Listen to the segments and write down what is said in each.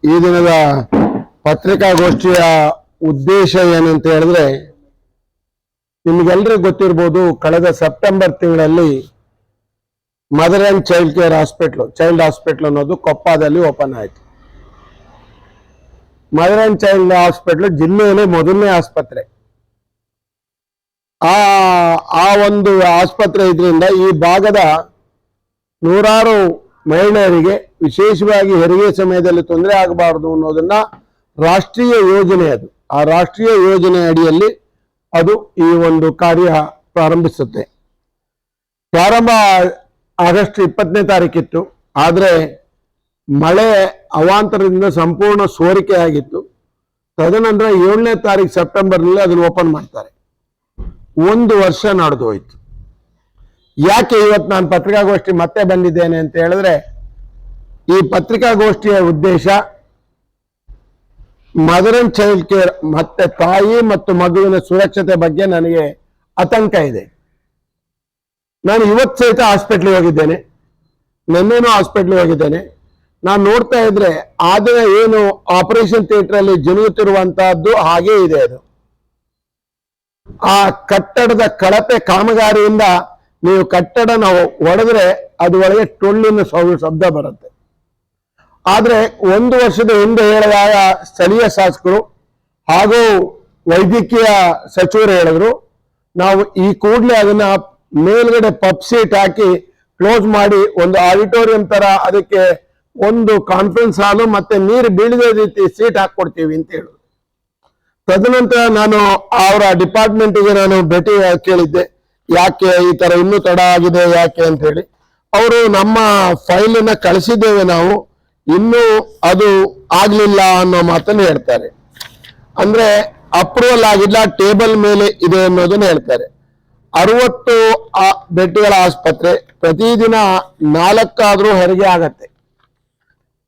ಈ ದಿನದ ಪತ್ರಿಕಾಗೋಷ್ಠಿಯ ಉದ್ದೇಶ ಏನಂತ ಹೇಳಿದ್ರೆ, ನಿಮಗೆಲ್ಲರಿಗೂ ಗೊತ್ತಿರ್ಬೋದು, ಕಳೆದ ಸೆಪ್ಟೆಂಬರ್ ತಿಂಗಳಲ್ಲಿ mother and child care child hospital ಅನ್ನೋದು ಕೊಪ್ಪದಲ್ಲಿ ಓಪನ್ ಆಯಿತು. ಮದರ್ ಅಂಡ್ ಚೈಲ್ಡ್ ಹಾಸ್ಪಿಟಲ್ ಜಿಲ್ಲೆಯಲ್ಲಿ ಮೊದಲನೇ ಆಸ್ಪತ್ರೆ. ಆ ಒಂದು ಆಸ್ಪತ್ರೆ ಇದರಿಂದ ಈ ಭಾಗದ ನೂರಾರು ಮಹಿಳೆಯರಿಗೆ ವಿಶೇಷವಾಗಿ ಹೆರಿಗೆ ಸಮಯದಲ್ಲಿ ತೊಂದರೆ ಆಗಬಾರದು ಅನ್ನೋದನ್ನ ರಾಷ್ಟ್ರೀಯ ಯೋಜನೆ ಅದು. ಆ ರಾಷ್ಟ್ರೀಯ ಯೋಜನೆ ಅಡಿಯಲ್ಲಿ ಅದು ಈ ಒಂದು ಕಾರ್ಯ ಪ್ರಾರಂಭಿಸುತ್ತೆ. ಪ್ರಾರಂಭ ಆಗಸ್ಟ್ 20ನೇ ತಾರೀಕಿತ್ತು. ಆದರೆ ಮಳೆ ಅವಾಂತರದಿಂದ ಸಂಪೂರ್ಣ ಸೋರಿಕೆ ಆಗಿತ್ತು. ತದನಂತರ 7ನೇ ತಾರೀಕು ಸೆಪ್ಟೆಂಬರ್ನಲ್ಲಿ ಅದನ್ನು ಓಪನ್ ಮಾಡ್ತಾರೆ. 1 ವರ್ಷ ನಡೆದು ಹೋಯ್ತು. ಯಾಕೆ ಇವತ್ತು ನಾನು ಪತ್ರಿಕಾಗೋಷ್ಠಿ ಮತ್ತೆ ಬಂದಿದ್ದೇನೆ ಅಂತ ಹೇಳಿದ್ರೆ, ಈ ಪತ್ರಿಕಾಗೋಷ್ಠಿಯ ಉದ್ದೇಶ ಮದರ್ ಅಂಡ್ ಚೈಲ್ಡ್ ಕೇರ್ ಮತ್ತೆ ತಾಯಿ ಮತ್ತು ಮಗುವಿನ ಸುರಕ್ಷತೆ ಬಗ್ಗೆ ನನಗೆ ಆತಂಕ ಇದೆ. ನಾನು ಇವತ್ತು ಸಹಿತ ಹಾಸ್ಪಿಟ್ಲಿಗೆ ಹೋಗಿದ್ದೇನೆ, ನಿನ್ನೆನೂ ಹಾಸ್ಪಿಟ್ಲಿಗೆ ಹೋಗಿದ್ದೇನೆ. ನಾನು ನೋಡ್ತಾ ಇದ್ರೆ ಆದಿನ ಏನು ಆಪರೇಷನ್ ಥಿಯೇಟರ್ ಅಲ್ಲಿ ಜನಿಯುತ್ತಿರುವಂತಹದ್ದು ಹಾಗೇ ಇದೆ. ಅದು ಆ ಕಟ್ಟಡದ ಕಳಪೆ ಕಾಮಗಾರಿಯಿಂದ ನೀವು ಕಟ್ಟಡನ ಒಡೆದ್ರೆ ಅದು ಒಳಗೆ ಟೊಳ್ಳಿನ ಶಬ್ದ ಬರುತ್ತೆ. ಆದ್ರೆ 1 ವರ್ಷದ ಹಿಂದೆ ಹೇಳಿದಾಗ ಸ್ಥಳೀಯ ಶಾಸಕರು ಹಾಗೂ ವೈದ್ಯಕೀಯ ಸಚಿವರು ಹೇಳಿದ್ರು, ನಾವು ಈ ಕೂಡಲೇ ಅದನ್ನ ಮೇಲ್ಗಡೆ ಪಬ್ ಸೀಟ್ ಹಾಕಿ ಕ್ಲೋಸ್ ಮಾಡಿ ಒಂದು ಆಡಿಟೋರಿಯಂ ತರ ಅದಕ್ಕೆ ಒಂದು ಕಾನ್ಫರೆನ್ಸ್ ಹಾಲು ಮತ್ತೆ ನೀರು ಬೀಳದ ರೀತಿ ಸೀಟ್ ಹಾಕೊಡ್ತೀವಿ ಅಂತ ಹೇಳಿದ್ರು. ತದನಂತರ ನಾನು ಅವರ ಡಿಪಾರ್ಟ್ಮೆಂಟ್ಗೆ ನಾನು ಭೇಟಿ ಕೇಳಿದ್ದೆ, ಯಾಕೆ ಈ ತರ ಇನ್ನೂ ತಡ ಆಗಿದೆ ಯಾಕೆ ಅಂತ ಹೇಳಿ. ಅವರು ನಮ್ಮ ಫೈಲನ್ನ ಕಳಿಸಿದ್ದೇವೆ, ನಾವು ಇನ್ನೂ ಅದು ಆಗ್ಲಿಲ್ಲ ಅನ್ನೋ ಮಾತನ್ನು ಹೇಳ್ತಾರೆ. ಅಂದ್ರೆ ಅಪ್ರೂವಲ್ ಆಗಿಲ್ಲ, ಟೇಬಲ್ ಮೇಲೆ ಇದೆ ಅನ್ನೋದನ್ನ ಹೇಳ್ತಾರೆ. 60 ಬೆಡ್ಗಳ ಆಸ್ಪತ್ರೆ, ಪ್ರತಿದಿನ 4 ಹೆರಿಗೆ ಆಗತ್ತೆ.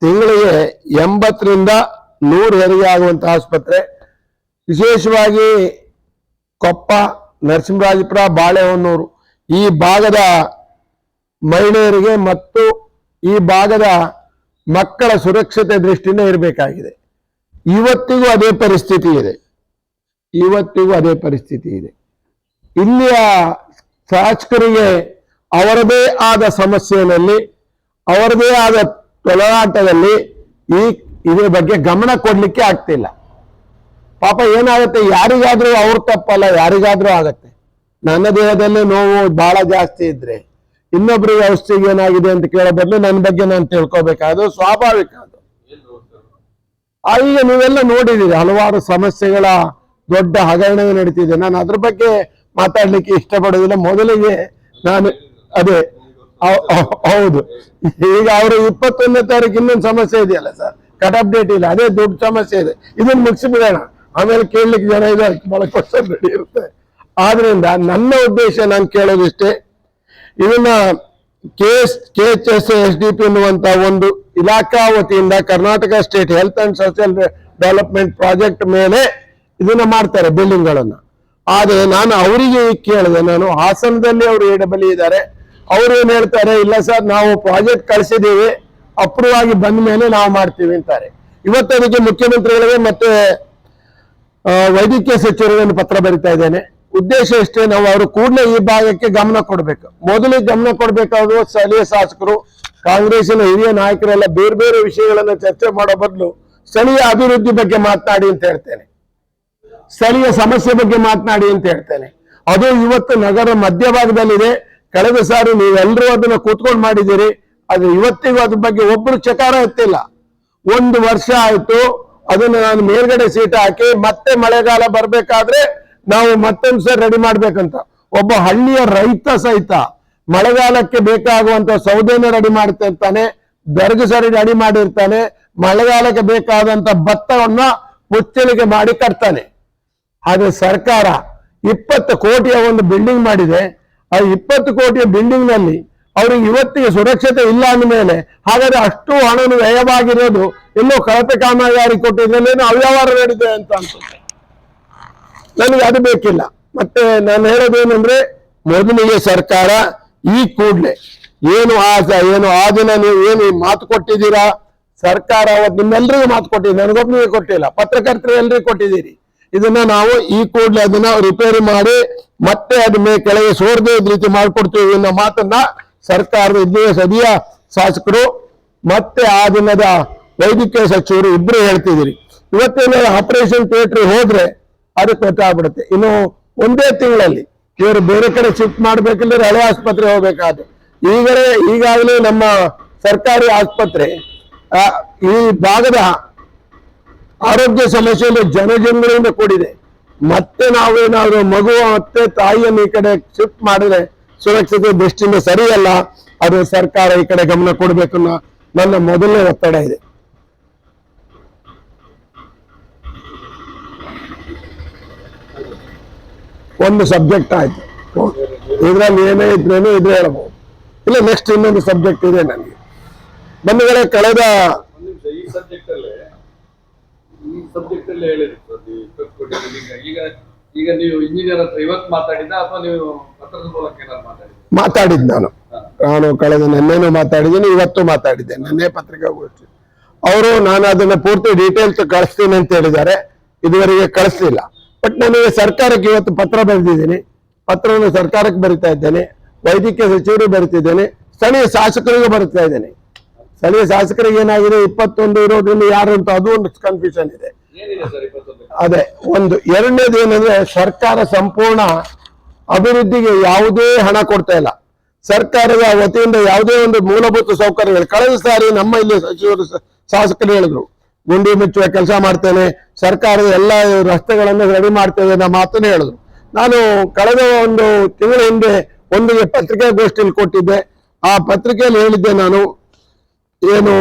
ತಿಂಗಳಿಗೆ 80ರಿಂದ 100 ಹೆರಿಗೆ ಆಗುವಂತ ಆಸ್ಪತ್ರೆ. ವಿಶೇಷವಾಗಿ ಕೊಪ್ಪ, ನರಸಿಂಹರಾಜಪುರ, ಬಾಳೆಹೊನ್ನೂರು ಈ ಭಾಗದ ಮಹಿಳೆಯರಿಗೆ ಮತ್ತು ಈ ಭಾಗದ ಮಕ್ಕಳ ಸುರಕ್ಷತೆ ದೃಷ್ಟಿಯಿಂದ ಇರಬೇಕಾಗಿದೆ. ಇವತ್ತಿಗೂ ಅದೇ ಪರಿಸ್ಥಿತಿ ಇದೆ. ಇಲ್ಲಿಯ ಶಾಸಕರಿಗೆ ಅವರದೇ ಆದ ಸಮಸ್ಯೆಯಲ್ಲಿ, ಅವರದೇ ಆದ ತೊಳಲಾಟದಲ್ಲಿ ಇದ್ರ ಬಗ್ಗೆ ಗಮನ ಕೊಡ್ಲಿಕ್ಕೆ ಆಗ್ತಿಲ್ಲ. ಪಾಪ ಏನಾಗುತ್ತೆ, ಯಾರಿಗಾದ್ರೂ ಅವ್ರ ತಪ್ಪಲ್ಲ, ಯಾರಿಗಾದ್ರೂ ಆಗತ್ತೆ. ನನ್ನ ದೇಹದಲ್ಲಿ ನೋವು ಬಹಳ ಜಾಸ್ತಿ ಇದ್ರೆ ಇನ್ನೊಬ್ರಿಗೆ ಔಷಧಿಗೆ ಏನಾಗಿದೆ ಅಂತ ಕೇಳೋ ಬದಲು ನನ್ನ ಬಗ್ಗೆ ನಾನು ತಿಳ್ಕೊಬೇಕಾದ್ರು ಸ್ವಾಭಾವಿಕ. ಅದು ಈಗ ನೀವೆಲ್ಲ ನೋಡಿದ್ದೀರಿ, ಹಲವಾರು ಸಮಸ್ಯೆಗಳ ದೊಡ್ಡ ಹಗರಣವೇ ನಡೀತಿದೆ. ನಾನು ಅದ್ರ ಬಗ್ಗೆ ಮಾತಾಡ್ಲಿಕ್ಕೆ ಇಷ್ಟಪಡೋದಿಲ್ಲ. ಮೊದಲಿಗೆ ನಾನು ಅದೇ ಹೌದು, ಈಗ ಅವರು 21ನೇ ತಾರೀಕು ಇನ್ನೊಂದು ಸಮಸ್ಯೆ ಇದೆಯಲ್ಲ ಸರ್, ಕಟ್ ಅಪ್ ಡೇಟ್ ಇಲ್ಲ, ಅದೇ ದೊಡ್ಡ ಸಮಸ್ಯೆ ಇದೆ. ಇದನ್ನ ಮುಗಿಸಿಬಿಡೋಣ, ಆಮೇಲೆ ಕೇಳಲಿಕ್ಕೆ ಜನ ಇದ್ದಾರೆ, ಬಹಳ ಕ್ವಶನ್ ರೆಡಿ ಇರುತ್ತೆ. ಆದ್ರಿಂದ ನನ್ನ ಉದ್ದೇಶ ನಾನು ಕೇಳೋದಿಷ್ಟೇ, ಇದನ್ನ KHSASDP ಎನ್ನುವಂತ ಒಂದು ಇಲಾಖಾ ವತಿಯಿಂದ Karnataka state health and social development project ಮೇಲೆ ಇದನ್ನ ಮಾಡ್ತಾರೆ ಬಿಲ್ಡಿಂಗ್ಗಳನ್ನ. ಆದ್ರೆ ನಾನು ಅವರಿಗೆ ಕೇಳಿದೆ, ನಾನು ಹಾಸನದಲ್ಲಿ ಅವರು AEE ಇದ್ದಾರೆ, ಅವ್ರು ಏನ್ ಹೇಳ್ತಾರೆ, ಇಲ್ಲ ಸರ್ ನಾವು ಪ್ರಾಜೆಕ್ಟ್ ಕಳಿಸಿದ್ದೀವಿ, ಅಪ್ರೂವ್ ಆಗಿ ಬಂದ ಮೇಲೆ ನಾವು ಮಾಡ್ತೀವಿ ಅಂತಾರೆ. ಇವತ್ತು ಅದಕ್ಕೆ ಮುಖ್ಯಮಂತ್ರಿಗಳಿಗೆ ಮತ್ತೆ ವೈದ್ಯಕೀಯ ಸಚಿವರಿಗೆ ಪತ್ರ ಬರಿತಾ ಇದ್ದೇನೆ. ಉದ್ದೇಶ ಇಷ್ಟೇ, ನಾವು ಅವರು ಕೂಡಲೇ ಈ ಭಾಗಕ್ಕೆ ಗಮನ ಕೊಡಬೇಕು. ಮೊದಲಿಗೆ ಗಮನ ಕೊಡಬೇಕಾದ್ರು ಸ್ಥಳೀಯ ಶಾಸಕರು, ಕಾಂಗ್ರೆಸ್ಸಿನ ಹಿರಿಯ ನಾಯಕರೆಲ್ಲ ಬೇರೆ ಬೇರೆ ವಿಷಯಗಳನ್ನ ಚರ್ಚೆ ಮಾಡೋ ಬದಲು ಸ್ಥಳೀಯ ಅಭಿವೃದ್ಧಿ ಬಗ್ಗೆ ಮಾತನಾಡಿ ಅಂತ ಹೇಳ್ತೇನೆ, ಸ್ಥಳೀಯ ಸಮಸ್ಯೆ ಬಗ್ಗೆ ಮಾತನಾಡಿ ಅಂತ ಹೇಳ್ತೇನೆ. ಅದು ಇವತ್ತು ನಗರ ಮಧ್ಯಭಾಗದಲ್ಲಿದೆ. ಕಳೆದ ಸಾರಿ ನೀವೆಲ್ಲರೂ ಅದನ್ನ ಕೂತ್ಕೊಂಡು ಮಾಡಿದ್ದೀರಿ, ಅದು ಇವತ್ತಿಗೂ ಅದ್ರ ಬಗ್ಗೆ ಒಬ್ಬರು ಚಕಾರ ಎತ್ತಿಲ್ಲ. 1 ವರ್ಷ ಆಯ್ತು, ಅದನ್ನ ನಾನು ಮೇಲ್ಗಡೆ ಸೀಟ್ ಹಾಕಿ ಮತ್ತೆ ಮಳೆಗಾಲ ಬರ್ಬೇಕಾದ್ರೆ ನಾವು ಮತ್ತೊಂದು ಸರಿ ರೆಡಿ ಮಾಡ್ಬೇಕಂತ. ಒಬ್ಬ ಹಳ್ಳಿಯ ರೈತ ಸಹಿತ ಮಳೆಗಾಲಕ್ಕೆ ಬೇಕಾಗುವಂತ ಸೌದೆನ ರೆಡಿ ಮಾಡ್ತಿರ್ತಾನೆ, ಬೆರಗು ಸರಿ ರೆಡಿ ಮಾಡಿರ್ತಾನೆ, ಮಳೆಗಾಲಕ್ಕೆ ಬೇಕಾದಂತ ಭತ್ತವನ್ನ ಮುಚ್ಚಳಿಕೆ ಮಾಡಿ ಕಟ್ತಾನೆ. ಆದ್ರೆ ಸರ್ಕಾರ 20 ಕೋಟಿಯ ಒಂದು ಬಿಲ್ಡಿಂಗ್ ಮಾಡಿದೆ. ಆ 20 ಕೋಟಿಯ ಬಿಲ್ಡಿಂಗ್ ನಲ್ಲಿ ಅವ್ರಿಗೆ ಇವತ್ತಿಗೆ ಸುರಕ್ಷತೆ ಇಲ್ಲ ಅಂದಮೇಲೆ, ಹಾಗಾದ್ರೆ ಅಷ್ಟು ಹಣನು ವ್ಯಯವಾಗಿರೋದು ಎಲ್ಲೋ ಕಳಪೆ ಕಾಮಗಾರಿ ಕೊಟ್ಟಿದ್ರಲ್ಲೇನೋ ಅವ್ಯವಹಾರ ನಡೆದಿದೆ ಅಂತ ಅನ್ಸುತ್ತೆ. ನನಗೆ ಅದು ಬೇಕಿಲ್ಲ. ಮತ್ತೆ ನಾನು ಹೇಳೋದೇನೆಂದ್ರೆ, ಮೊದಲಿಗೆ ಸರ್ಕಾರ ಈ ಕೂಡಲೇ ಏನು ಆ ದಿನ ನೀವು ಏನು ಮಾತು ಕೊಟ್ಟಿದ್ದೀರಾ, ಸರ್ಕಾರ ಅವತ್ತು ನಿಮ್ಮೆಲ್ಲರಿಗೂ ಮಾತು ಕೊಟ್ಟಿದೆ, ನನಗೊಬ್ಬನಿಗೆ ಕೊಟ್ಟಿಲ್ಲ, ಪತ್ರಕರ್ತರು ಎಲ್ರಿಗೂ ಕೊಟ್ಟಿದ್ದೀರಿ. ಇದನ್ನ ನಾವು ಈ ಕೂಡಲೇ ಅದನ್ನ ರಿಪೇರಿ ಮಾಡಿ ಮತ್ತೆ ಅದ್ರ ಕೆಳಗೆ ಸೋರ್ದೇ ರೀತಿ ಮಾಡ್ಕೊಡ್ತೀವಿ ಅನ್ನೋ ಮಾತನ್ನ ಸರ್ಕಾರದ ಇದ್ದೇ ಸದಿಯ ಶಾಸಕರು ಮತ್ತೆ ಆ ದಿನದ ವೈದ್ಯಕೀಯ ಸಚಿವರು ಇಬ್ರು ಹೇಳ್ತಿದ್ದೀರಿ. ಇವತ್ತೇನಾದ್ರು ಆಪರೇಷನ್ ಥಿಯೇಟರ್ ಹೋದ್ರೆ ಅದಕ್ಕೆ ಗೊತ್ತಾಗ್ಬಿಡುತ್ತೆ. ಇನ್ನು ಒಂದೇ ತಿಂಗಳಲ್ಲಿ ಇವರು ಬೇರೆ ಕಡೆ ಶಿಫ್ಟ್ ಮಾಡ್ಬೇಕಿಲ್ಲದ್ರೆ ಹಳೆ ಆಸ್ಪತ್ರೆ ಹೋಗ್ಬೇಕಾದ್ರೆ ಈಗಾಗಲೇ ನಮ್ಮ ಸರ್ಕಾರಿ ಆಸ್ಪತ್ರೆ ಈ ಭಾಗದ ಆರೋಗ್ಯ ಸಮಸ್ಯೆಯಲ್ಲಿ ಜನಜಂಗುಳಿಯಿಂದ ಕೂಡಿದೆ. ಮತ್ತೆ ನಾವೇನಾದ್ರೂ ಮಗು ಮತ್ತೆ ತಾಯಿಯನ್ನು ಈ ಕಡೆ ಶಿಫ್ಟ್ ಮಾಡಿದ್ರೆ ಸುರಕ್ಷತೆ ದೃಷ್ಟಿಯಿಂದ ಸರಿಯಲ್ಲ. ಅದು ಸರ್ಕಾರ ಈ ಕಡೆ ಗಮನ ಕೊಡಬೇಕು ಅನ್ನೋ ನನ್ನ ಮೊದಲನೇ ಒತ್ತಡ ಇದೆ. ಒಂದು ಸಬ್ಜೆಕ್ಟ್ ಆಯ್ತು, ಇದ್ರಲ್ಲಿ ಏನೇ ಇದ್ರೇನು ಇದು ಹೇಳಬಹುದು. ಇಲ್ಲ ನೆಕ್ಸ್ಟ್ ಇನ್ನೊಂದು ಸಬ್ಜೆಕ್ಟ್ ಇದೆ ನನಗೆ. ಬಂಧುಗಳೇ, ಕಳೆದ ಈ ಸಬ್ಜೆಕ್ಟ್ ಅಲ್ಲಿ ಹೇಳಿದ್ರು ಈಗ ನೀವು ಇಂಜಿನಿಯರ್ ಹತ್ರ ಇವತ್ತು ಮಾತಾಡಿದ್ದ ಅಥವಾ ನೀವು ಪತ್ರದ ಮೂಲಕ ಏನಾದ್ರು ಮಾತಾಡಿದ್ ನಾನು ಕಳೆದ ನಿನ್ನೆನೂ ಮಾತಾಡಿದ್ದೀನಿ, ಇವತ್ತು ಮಾತಾಡಿದ್ದೆ. ನಿನ್ನೆ ಪತ್ರಿಕಾಗೋಷ್ಠಿ ನಾನು ಅದನ್ನ ಪೂರ್ತಿ ಡೀಟೇಲ್ಸ್ ಕಳಿಸ್ತೀನಿ ಅಂತ ಹೇಳಿದ್ದಾರೆ. ಇದುವರೆಗೆ ಕಳಿಸ್ಲಿಲ್ಲ. ಬಟ್ ನನಗೆ ಸರ್ಕಾರಕ್ಕೆ ಇವತ್ತು ಪತ್ರ ಬರೆದಿದ್ದೀನಿ. ಪತ್ರವನ್ನು ಸರ್ಕಾರಕ್ಕೆ ಬರಿತಾ ಇದ್ದೇನೆ, ವೈದ್ಯಕೀಯ ಸಚಿವರಿಗೆ ಬರಿತಿದ್ದೇನೆ, ಸ್ಥಳೀಯ ಶಾಸಕರಿಗೂ ಬರಿತಾ ಇದ್ದೇನೆ. ಸ್ಥಳೀಯ ಶಾಸಕರಿಗೆ ಏನಾಗಿದೆ 21 ಇರೋದ್ರಿಂದ ಯಾರು ಅಂತ ಅದು ಒಂದು ಕನ್ಫ್ಯೂಷನ್ ಇದೆ. ಅದೇ ಒಂದು. ಎರಡನೇದು ಏನಂದ್ರೆ, ಸರ್ಕಾರ ಸಂಪೂರ್ಣ ಅಭಿವೃದ್ಧಿಗೆ ಯಾವುದೇ ಹಣ ಕೊಡ್ತಾ ಇಲ್ಲ. ಸರ್ಕಾರದ ವತಿಯಿಂದ ಯಾವುದೇ ಒಂದು ಮೂಲಭೂತ ಸೌಕರ್ಯಗಳು, ಕಳೆದ ಸಾರಿ ನಮ್ಮ ಇಲ್ಲಿ ಸಚಿವರು ಶಾಸಕರು ಹೇಳಿದ್ರು, ಗುಂಡಿ ಮುಚ್ಚುವ ಕೆಲಸ ಮಾಡ್ತೇನೆ, ಸರ್ಕಾರದ ಎಲ್ಲ ರಸ್ತೆಗಳನ್ನು ರೆಡಿ ಮಾಡ್ತೇವೆ ಅನ್ನೋ ಮಾತನ್ನು ಹೇಳಿದ್ರು. ನಾನು ಕಳೆದ ಒಂದು ತಿಂಗಳ ಹಿಂದೆ ಒಂದು ಪತ್ರಿಕಾಗೋಷ್ಠಿಯಲ್ಲಿ ಕೊಟ್ಟಿದ್ದೆ. ಆ ಪತ್ರಿಕೆಯಲ್ಲಿ ಹೇಳಿದ್ದೆ, ನಾನು ಏನು